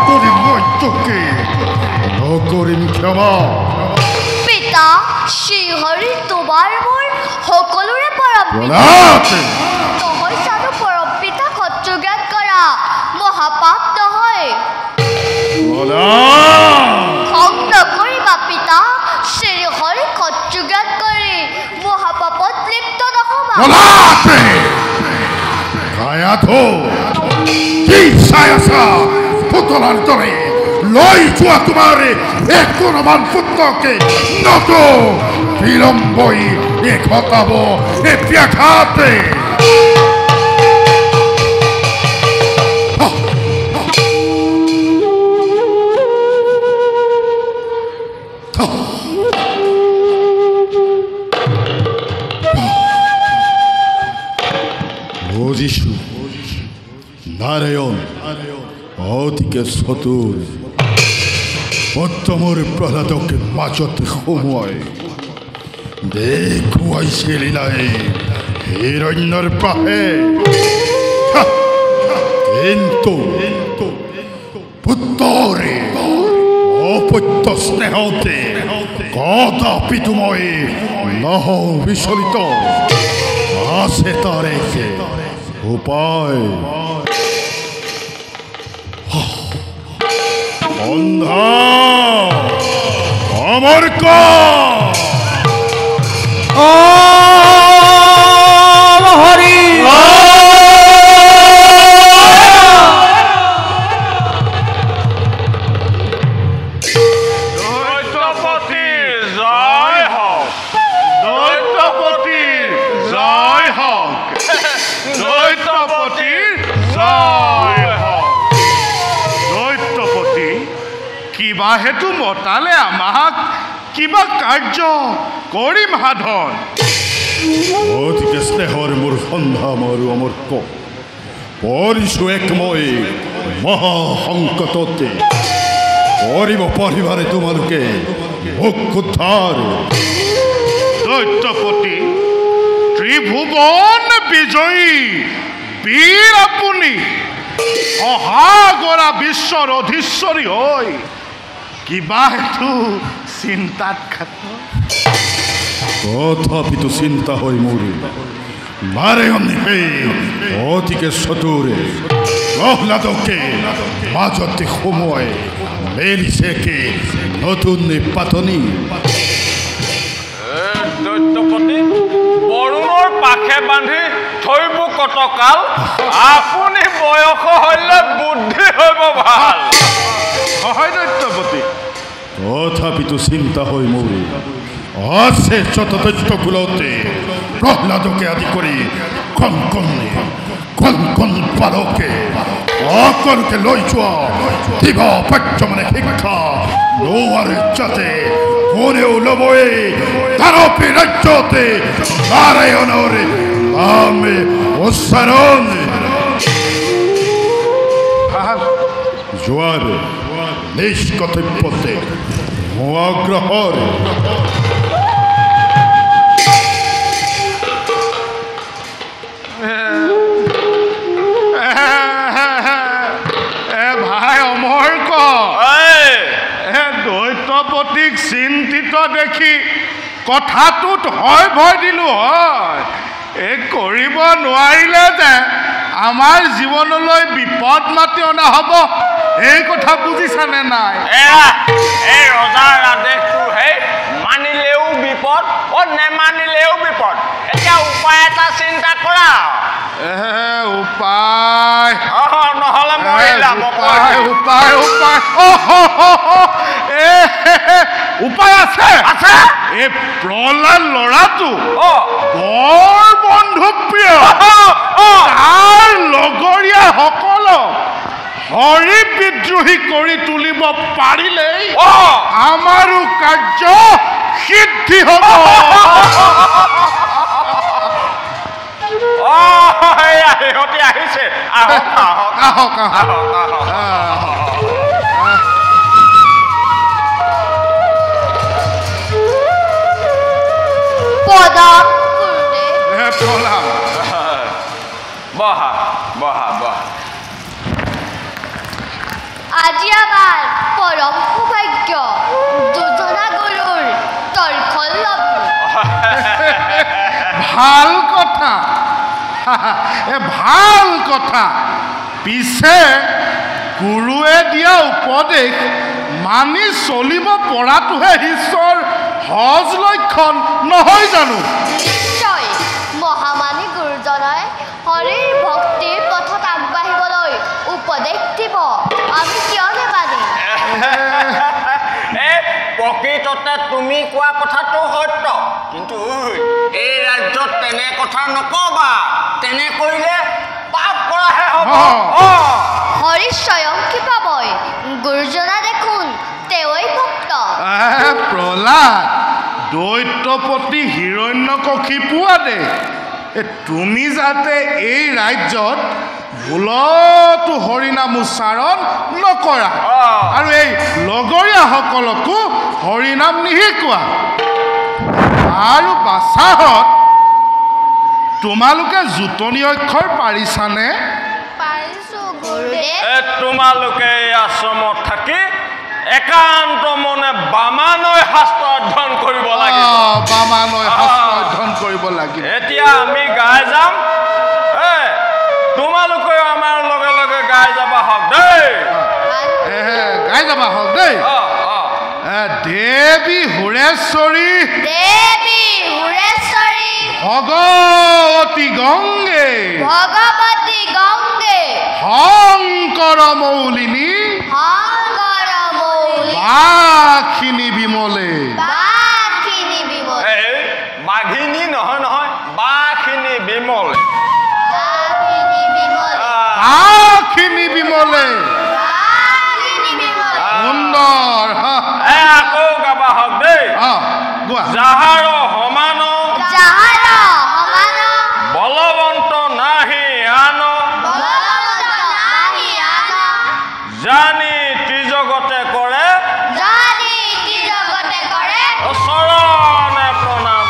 কৰি মই তোকে নকৰিম ক্ষমা পিতা শ্ৰীহৰি তোমাৰ মোৰ সকলোৰে পৰম নহয় জানো পৰম পিতা শত্ৰু জ্ঞান কৰা মহাপাপ নহয় খং নকৰিবা পিতা শ্ৰীহৰি শত্ৰু জ্ঞান কৰি মহাপাপত লিপ্ত নহবা কি চাই আছা পুতলাৰ দৰে লৈ যোৱা তোমাৰ একোমান পুত্ৰকে নতো বিলম্বই ঘটাব ব্যাঘাতে বুজিছো নাৰায়ণ অতিকে চতুৰ উত্তমৰ প্ৰহ্লাদকে মাজতে সোমোৱাই দেখুৱাইছে লীলাই হিৰণ্যৰ পাহে কিন্তু পুত্ৰৰে অপত্য স্নেহতে কদাপিতো মই নহওঁ বিচলিত আছে তাৰ একে উপায় অন্ধা অমৰ হৰি কিবা হেতু মতালে আমাক কিবা কাৰ্য কৰিম সাধন অতিকে স্নেহৰ মোৰ সন্ধ্যা মৰু অমৰ পৰিছো এক মই মহাসংকটতে কৰিব পাৰিবাৰে তোমালোকে মোক উদ্ধাৰ দৈত্যপতি ত্ৰিভুৱন বিজয়ী বীৰ আপুনি অহাগৰা বিশ্বৰ অধীশ্বৰী হৈ কিবা হেতু চিন্তাত খাত তথাপিতো চিন্তা হৈ মোৰ নাৰায়ণ অতিকে চতুৰে প্ৰহ্লাদকে মাজতে সোমোৱাই মেলিছে কি নতুন পাতনি দৈত্যপতি বৰুণৰ পাখে বান্ধি থৈব কতকাল আপুনি বয়স হলে বুদ্ধি হব ভাল হয় দৈত্যপতি তথাপিতো চিন্তা হৈ মোৰ আছে শতদৈত্য কুলতে প্ৰহ্লাদকে আদি কৰি কণ কণ পালকে সকলোকে লৈ যোৱা দিব পাঠ্যমানে শিক্ষা নোৱাৰে যাতে কোনেও ল'বই তাৰপি ৰাজ্যতে নাৰায়ণৰ নামে উচ্চাৰণ যোৱাৰ নিষ্কৰ্তব্যতে অগ্ৰসৰ ভাই অমৰ দৈত্যপতিক চিন্তিত দেখি কথাটোত হয় ভয় দিলো হয় এই কৰিব নোৱাৰিলে যে আমাৰ জীৱনলৈ বিপদ মাতি অনা হ'ব এই কথা বুজিছানে নাই এই ৰজাৰ আদেশটো হে মানিলেও বিপদ নেমানিলেও বিপদ এতিয়া উপায় এটা চিন্তা কৰা উপায় নহ'লে মৰিলা উপায় উপায় আছে এই প্ৰহ্লাদ ল'ৰাটো বৰ বন্ধুপ্ৰিয় তাৰ লগৰীয়া সকলক হৰি বিদ্ৰোহী কৰি তুলিব পাৰিলেই আমাৰো কাৰ্য সিদ্ধি হ'ব সিহঁতি আহিছে আহক আহক আহক আহক আমাৰ পৰম সৌভাগ্য দুজনা গুৰুৰ দৰ্শন ল'ব ভাল কথা ভাল কথা পিছে গুৰুৱে দিয়া উপদেশ মানি চলিব পৰাটোহে ঈশ্বৰ সহজ লক্ষণ নহয় জানো নিশ্চয় মহামানী গুৰুজনাই হৰিৰ ভক্তিৰ পথত আগবাঢ়িবলৈ উপদেশ দিব আমি কিয় নেমানিম প্ৰকৃততে তুমি কোৱা কথাটো সত্য কিন্তু এই ৰাজ্যত তেনে কথা নকবা তেনে কৰিলে পাপ কৰাহে হ'ব হৰি স্বয়ং কি পাবই গুৰুজনা দেখোন তেওঁই ভক্ত প্ৰহ্লাদ দৈত্যপতি হিৰণ্যকশিপু আদে তুমি যাতে এই ৰাজ্যত ভুলতো হৰিনাম উচ্চাৰণ নকৰা আৰু এই লগৰীয়াসকলকো হৰিনাম নিশিকোৱা আৰু বাছাহত তোমালোকে জোটনি অক্ষৰ পাৰিছানে পাৰিছো গুৰুদেৱ তোমালোকে এই আশ্ৰমত থাকি একান্ত মনে বামানৈ শাস্ত্ৰ অধ্যয়ন কৰিব লাগিব বামানৈ শাস্ত্ৰ অধ্যয়ন কৰিব লাগিব এতিয়া আমি গাই যাম তোমালোকেও আমাৰ লগে লগে গাই যাবা হওক দেই গাই যাবা হওক দেই দেৱী সুৰেশ্বৰী দেৱী সুৰেশ্বৰী ভগৱতী গংগে ভগৱতী গংগে শংকৰ মৌলিনী বাখিনি বিমলে বাখিনি বিমলে বাঘিনী নহয় নহয় বাখিনি বিমলে বাখিনি বিমলে সুন্দৰ আকৌ গাবা হওক দেই যাহাৰ সমান বলৱন্ত নাহি আন জানি ত্ৰিজগতে কৰে চৰণে প্ৰণাম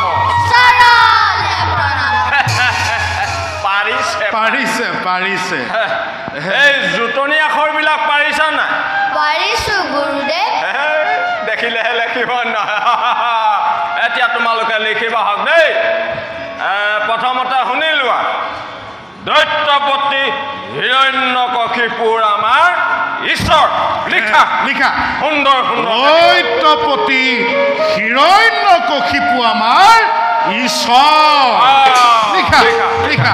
পাৰিছে পাৰিছে এই জোটনি আখৰবিলাক পাৰিছা নাই পাৰিছো গুৰুদেৱ দেখিলেহে লিখিব নহয় এতিয়া তোমালোকে লিখিবা হওক দেই প্ৰথমতে শুনি লোৱা দৈত্যপতি হিৰণ্যকশিপুৰ আমাৰ ঈশ্বৰ লিখা লিখা সুন্দৰ সুন্দৰ দৈত্যপতি হিৰণ্যকশিপু আমাৰ ঈশ্বৰ লিখা লিখা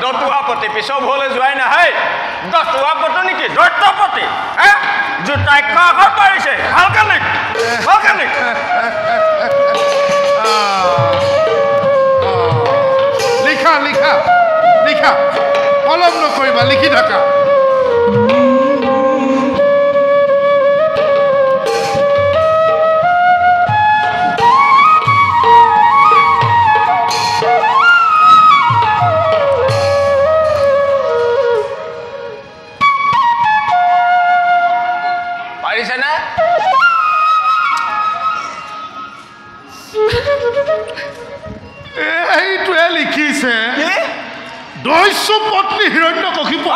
দতুৱাপতি পিছৰ ভলৈ যোৱাই নহয় দতুৱাপতি নেকি দৈত্যপতি জোতাক্ষ আখৰ পাৰিছে ভালকে লিখ লিখা লিখা লিখা অলপ নকৰিবা লিখি থাকা এইটোৱে লিখিছে দৈশ্য পত্নী হিৰণ্যকশিপু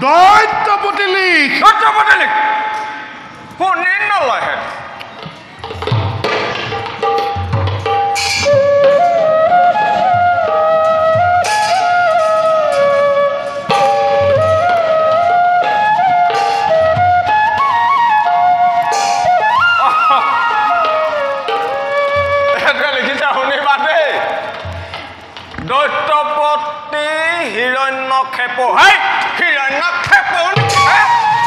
দৈত্যপতি লিখ শুনি নলয় দৈত্যপতি হিৰণ্যকশিপু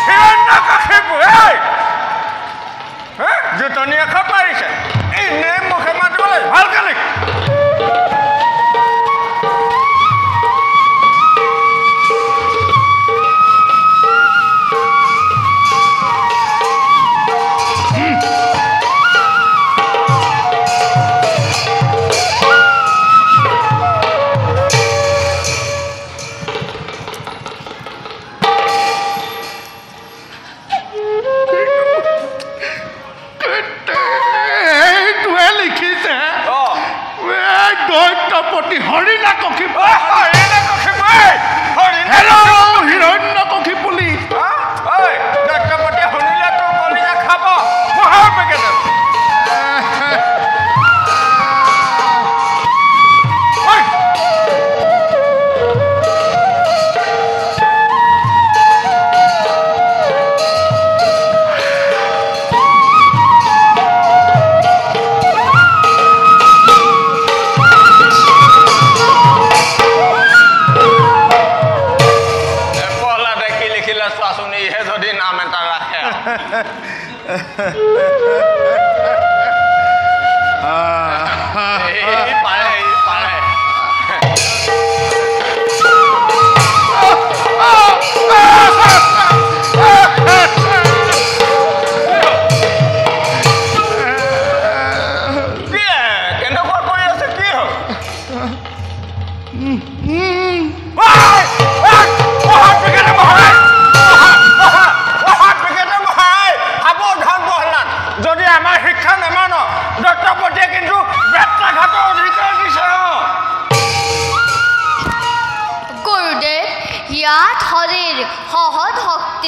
হিৰণ্যকশিপু জুতনি এখন পাৰিছে এনেই মুখে মাতিবলৈ ভালকে লিখ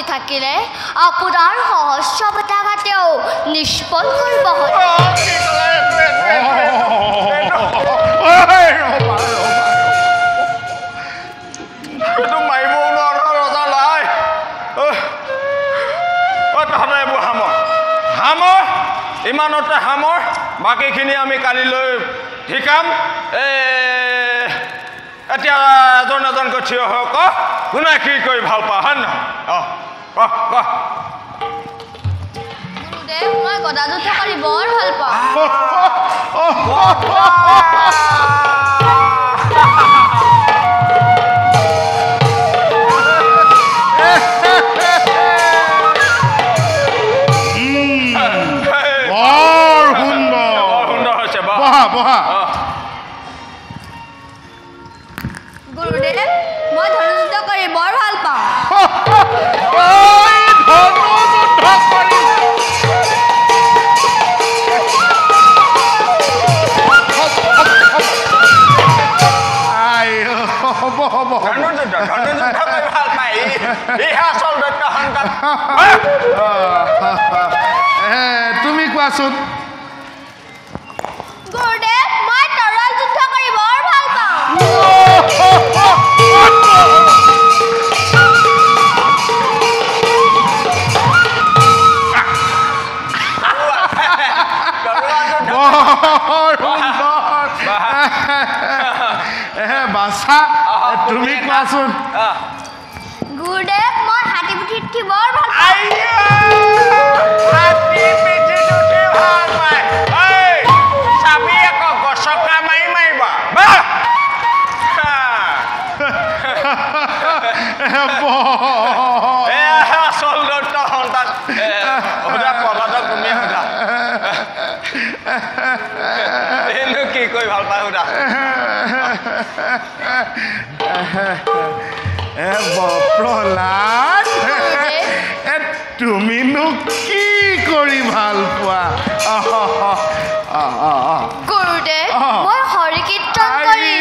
থাকিলে আপোনাৰ সহস্ৰতাঘাতেও নিষ্ফল কৰিব ইমানতে হামৰ বাকীখিনি আমি কালিলৈ শিকাম এতিয়া এজন এজনকৈ থিয় হৈ কওক কোনে কি কৰি ভাল পাওঁ হয় নহয় গুৰুদেৱ মই গদাযুদ্ধ কৰি বৰ ভাল পাওঁ গুৰুদেৱ মই ধনুযুদ্ধ কৰি বৰ ভাল পাওঁ তুমি কোৱাচোন গুৰুদেৱ মই তৰোৱাল যুদ্ধ কৰি বৰ ভাল পাওঁ বাছা তুমি কোৱাচোন গুৰুদেৱ মই হাতী পিঠিত উঠি বৰ ভাল কি কৰি ভাল পায় সুধা প্ৰহ্লাদ তুমিনো কি কৰি ভাল পোৱা গুৰুদেৱ মই হৰি কীৰ্তন কৰি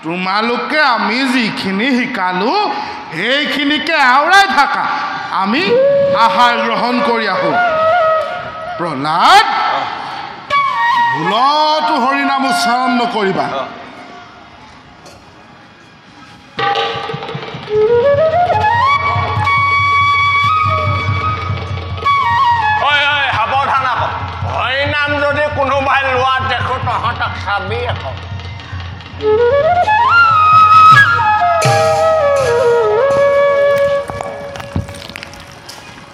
তোমালোকে আমি যিখিনি শিকালো সেইখিনিকে আওৰাই থাকা আমি আহাৰ গ্ৰহণ কৰি আহোঁ প্ৰহ্লাদ ভুলতো হৰিনাম উচ্চাৰণ নকৰিবা সাৱধান আকৌ হৰিনাম যদি কোনোবাই লোৱা দেখো তহঁতক চাবি আকৌ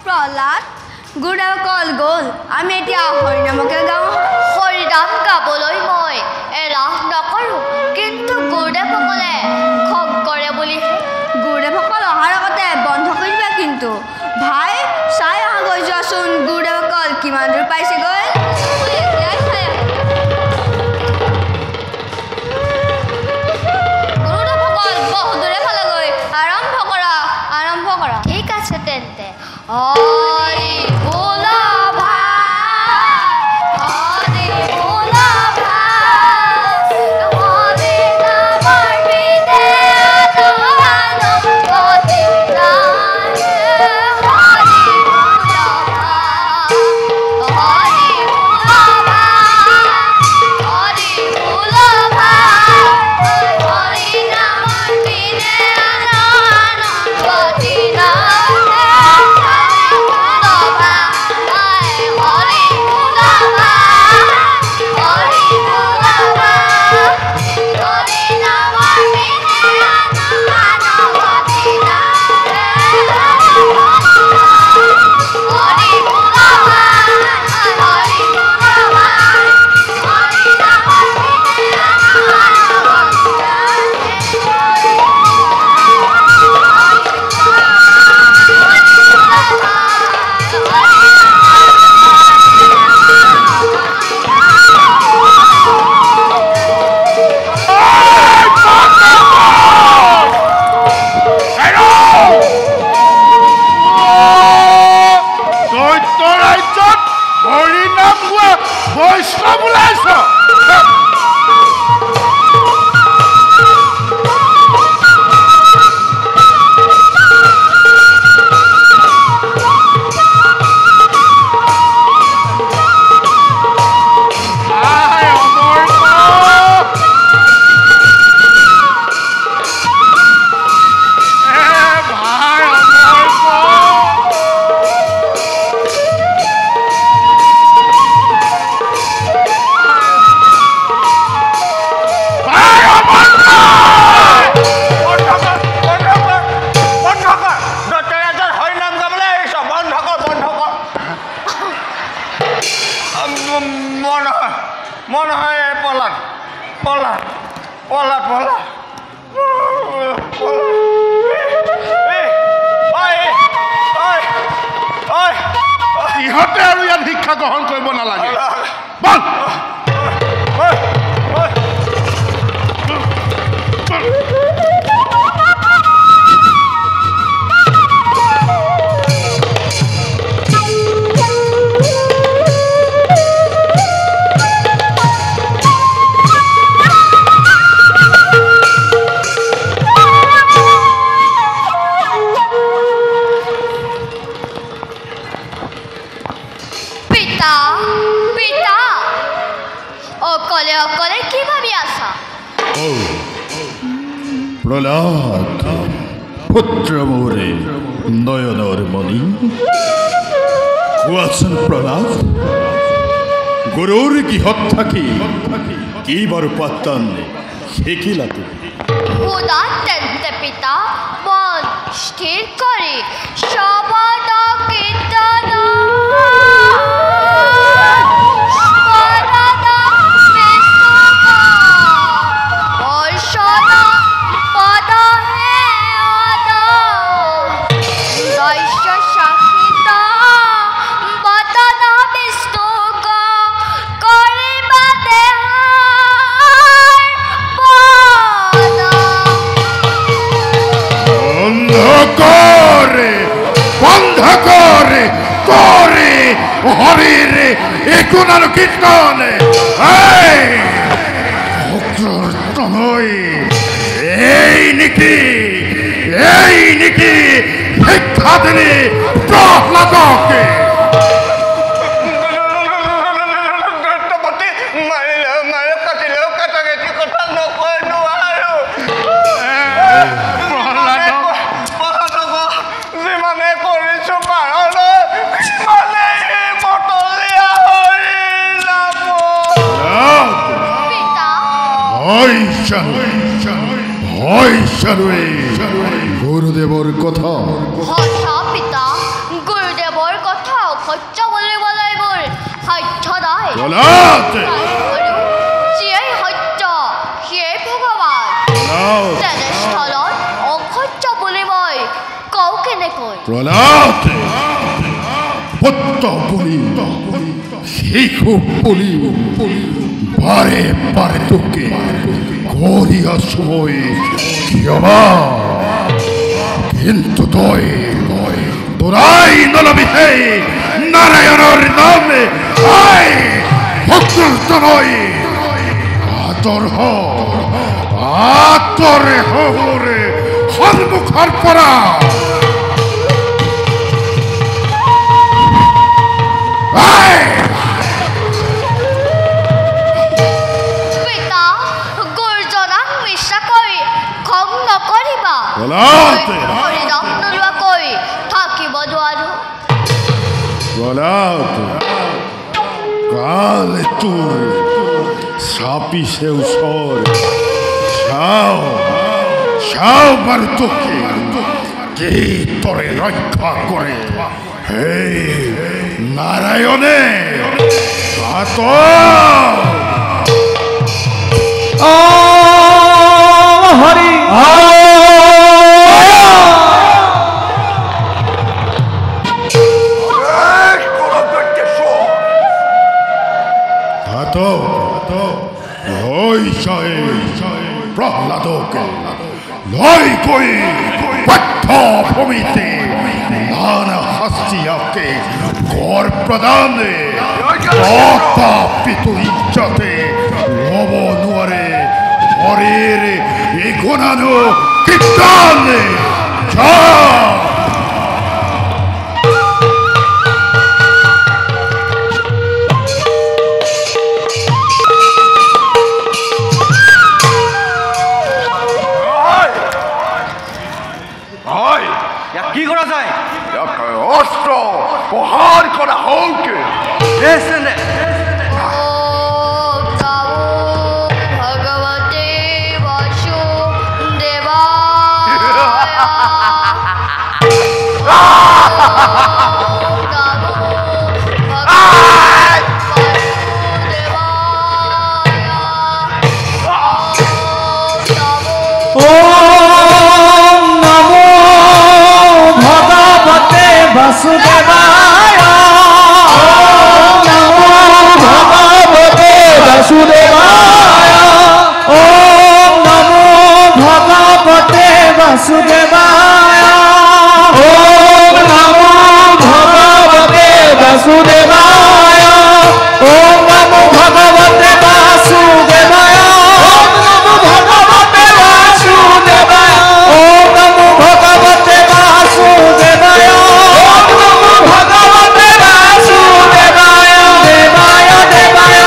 প্ৰহ্লাদ গুৰুদেৱসকল গ'ল আমি এতিয়া হৰিনামকে গাওঁ হৰিনাম গাবলৈ মই এলাহ নকৰোঁ কিন্তু গুৰুদেৱসকলে খং কৰে বুলিহে গুৰুদেৱসকল অহাৰ আগতে বন্ধ কৰি দিবা কিন্তু ভাই চাই অহাগৈ যোৱাচোন গুৰুদেৱসকল কিমান দূৰ পাইছেগৈ গুৰুদেৱসকল বহুদূৰে পালেগৈ আৰম্ভ কৰা ঠিক আছে তেন্তে হৰি বোলা ইহঁতে আৰু ইয়াত শিক্ষা গ্ৰহণ কৰিব নালাগে বল প্ৰহ্লাদ পুত্ৰ মোৰে নয়নৰ মণি কোৱাচোন প্ৰহ্লাদ গুৰুৰ গৃহত থাকি কি বাৰু পাত্তান শিকিলা তুমি তেন্তে পিতা মন স্থিৰ কৰি শব্দ কীৰ্তন হরিরে একুনার কীর্তনে এই নেকি এই নাকি শিক্ষা দিলি প্রহ্লাদকে? গুরুদেবর কথা পিতা গুরুদেবর কথা সত্য বলিব লাগিব সত্য নাই যিয়েই সত্য সিয়েই ভগৱান তেনেস্থলত অসত্য বুলিবই কওঁ কেনেকৈ? পুত্ৰ বুলি শিশু বুলি বাৰে বাৰে তোকে কৰি আছো মই কিয়বা, কিন্তু তোৰাই নলবি সেই নাৰায়ণৰ নামে ভক্তই আঁতৰে হৰে সন্মুখৰ পৰা। কালে তোর সাপিসে ওসর সাও বার তোকে কে তোরে রক্ষা করে? হে নারায়ণে হরি প্রহ্লাদকে লয় কই পথ্য ভূমিতে নানা হাসিয়াকে গর প্রদানে অপাপিত ইচ্ছাতে লব নুয়ারে হরের এগোনানো কীর্তনে যা কি করা যায়? অস্ত্র প্রহার করা হোক। ভগবতে বাসুদেবায় বাসুদেবায় নমো ভগবতে বাসুদেবায় ওম নমো ভগবতে বাসুদেবায় ওম নমো ভগবতে বাসুদেবায় ওম নমো ভগবতে বাসুদেবায় ওম নমো ভগবতে বাসুদেবায় ওম নমো ভগবতে বাসুদেবায় ভগবতে বাসুদেবায় দেবায় দেবায়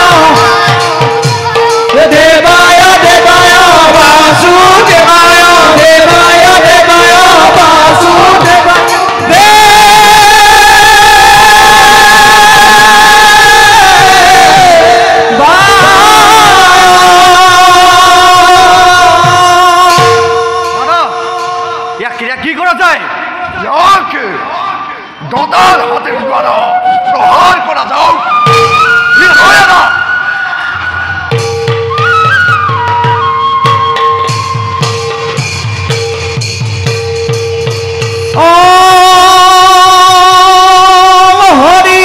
দেবায় দেবায় বাসুদেবায় দেবায় দেবায় বাসুদেবায় কি করা যায়? গদার হাতের দ্বারা প্রহার করা যাও। হরি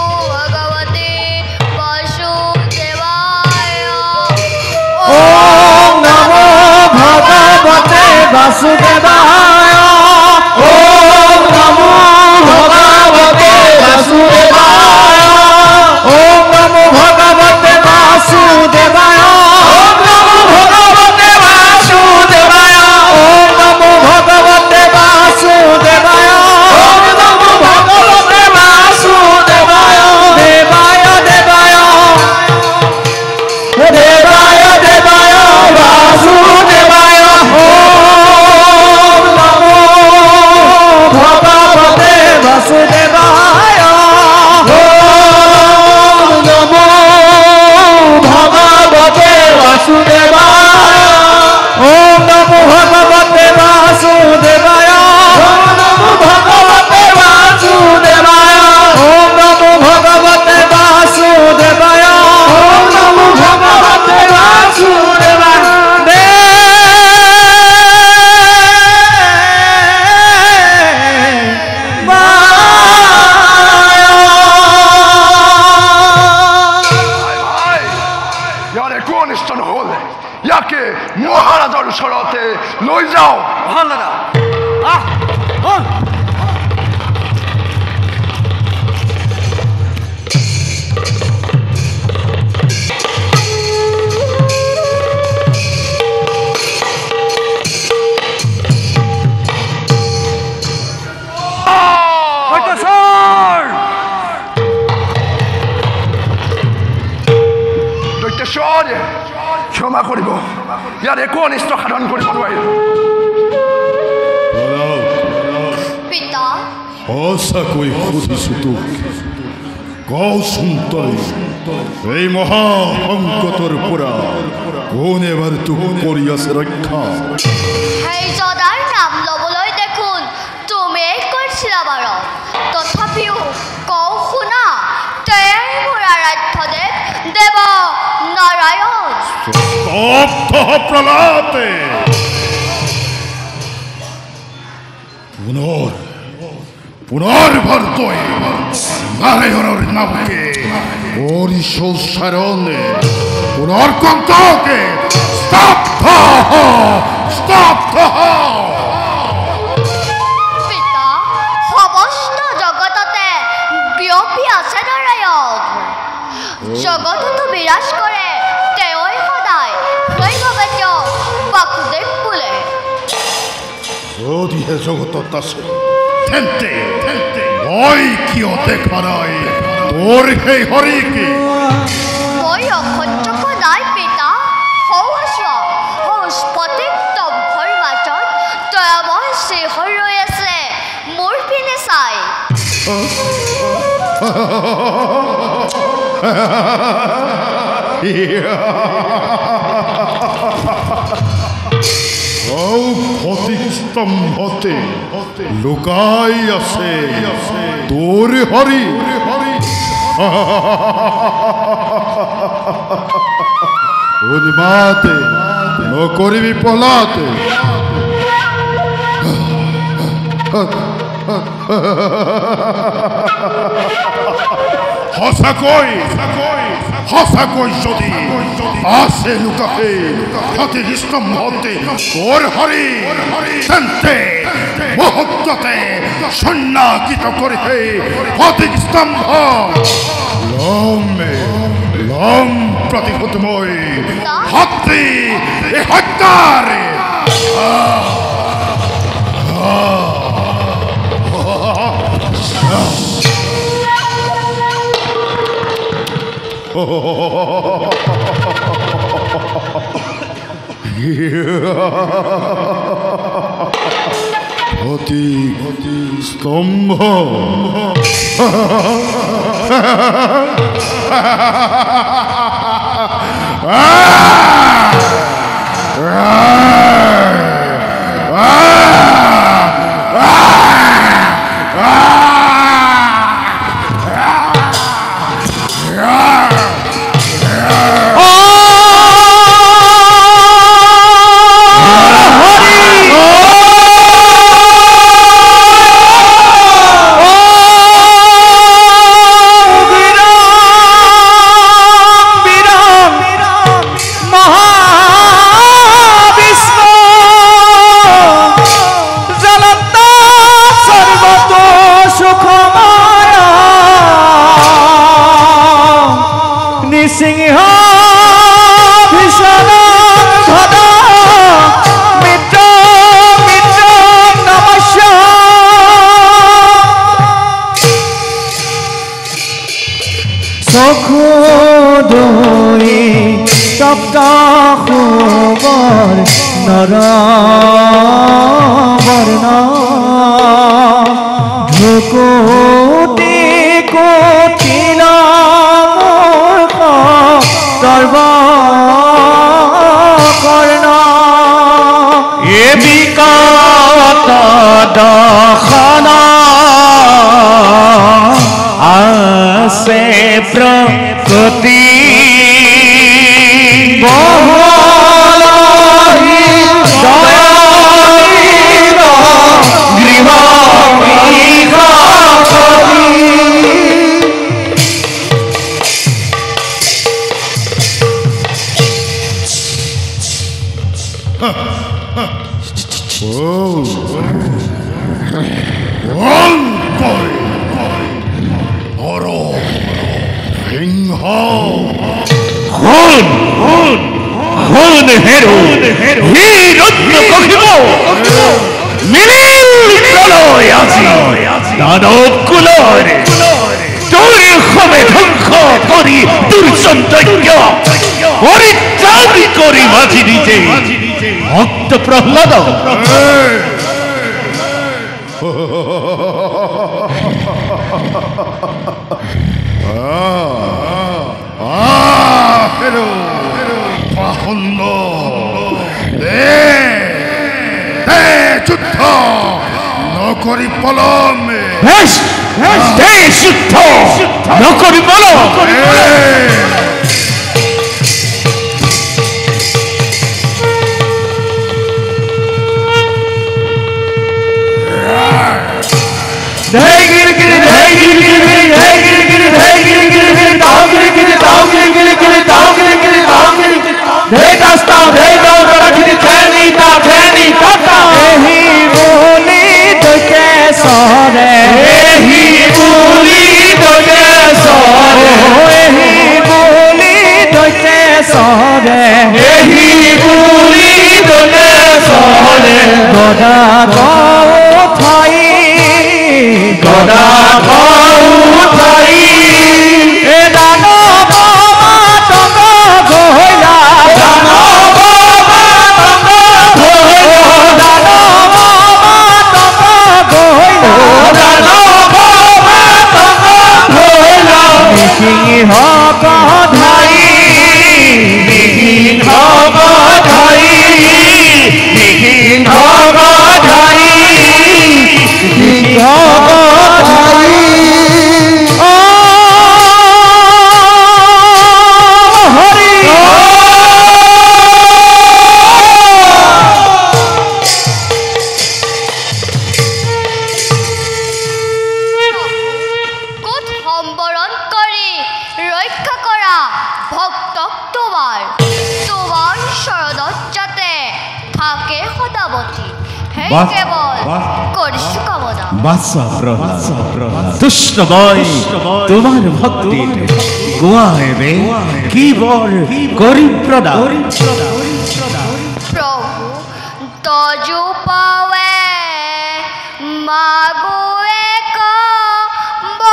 ভগবতে বাসুদেবায় ওম নমো ভগবতে বাসুদেবায় ইয়াকে মহাৰাজৰ ওচৰতে লৈ যাওঁ। ভাল দাদা দৈত্যেশ্বৰ ক্ষমা কৰিব, ইয়াৰ একো অনিষ্ট সাধন কৰিব নোৱাৰিব। পিতা সঁচাকৈ সুধিছোঁ তোক, কচোন তই এই মহাসংকটৰ পৰা কোন এবাৰ তোক কৰি আছে ৰক্ষা? সেই জনাৰ নাম ল'বলৈ দেখোন তুমিয়েই কৈছিলা বাৰু, তথাপিও কওঁ শুনা, তেই মোৰ আৰাধ্যদেৱ দেৱ নাৰায়ণ। প্ৰলাপে পুনৰবাৰ তই নাৰায়ণৰ নামকে পৰিশোষৰণে পুনৰ কণ্ঠকে স্তব্ধ পিতা সমস্ত জগততে বিয়পি আছে নাৰায়ণ, জগততো বিৰাজ কৰে তেওঁই সদায়, সেইবাবে তেওঁ বাসুদেৱ বোলে। যদিহে জগতত আছে তেন্তে মই কিয় দেখা নাই তোৰ সেই হৰিকে? মই অসহ্য নাই পিতা, সৌ আছো স্ফটিক তম্ভৰ মাজত দয়াময় শিহৰ ৰৈ আছে মোৰ পিনে চাই। ফটিক স্তম্ভতে লুকাই আছে তোৰ হৰি। উন্মাতে নকৰিবি পলাতে, সঁচাকৈ যদি আছে লুকাতে ফটিক স্তম্ভতে তোৰ হৰি, তেন্তে মুহূৰ্ততে সন্নাকিত কৰি সেই ফটিক স্তম্ভ লম প্ৰতিশোধ মই হত্যি এই হত্যাৰ। ফটিক স্তম্ভ সিংহ হন হেরো হি রত্ন কহিব মিলিল প্রলয় আজি দানব কুলর তোর হবে ধ্বংস করি দুর্জন্তজ্ঞ পরিত্রাণ করি মাঝি নিজে ভক্ত প্রহ্লাদ পাহন্দ যুদ্ধ নকরি পলম যুদ্ধ নকরি পলম দুষ্টময় তোমার ভক্তি গোয়াবে কি বর গরিব প্রদা প্রভু তজু পাওয়ে মাগুয়ে কবর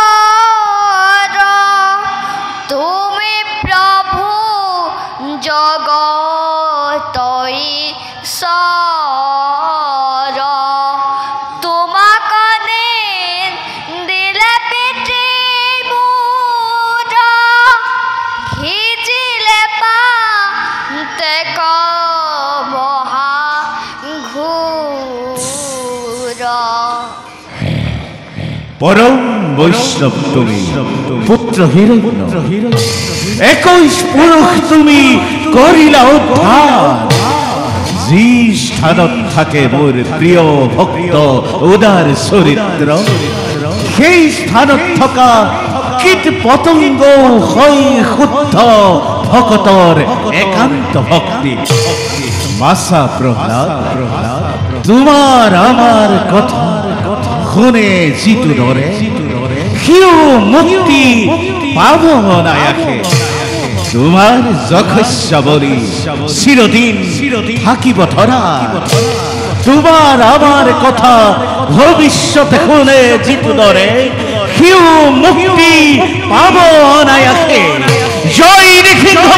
তুমি প্রভু জগতই পরম বৈষ্ণব তুমি পুত্র হিরণ্য 21 পুরুষ তুমি করিলা উদ্ধার যে স্থানত থাকে মোর প্রিয় ভক্ত উদার চরিত্র সেই স্থানত থকা কীট পতঙ্গ হয় শুদ্ধ ভকতৰ একান্ত ভক্তি মাসা প্রহ্লাদ তোমার আমার কথা শুনে জিতু ধরে সিও মুক্তি পাব নায়াকে তোমার যখস্য বলি চিরদিন থাকিব ধরা তোমার আমার কথা ভবিষ্যতে শুনে জিতু ধরে সিও মুক্তি পাব নায়াকে জয় নৃসিংহ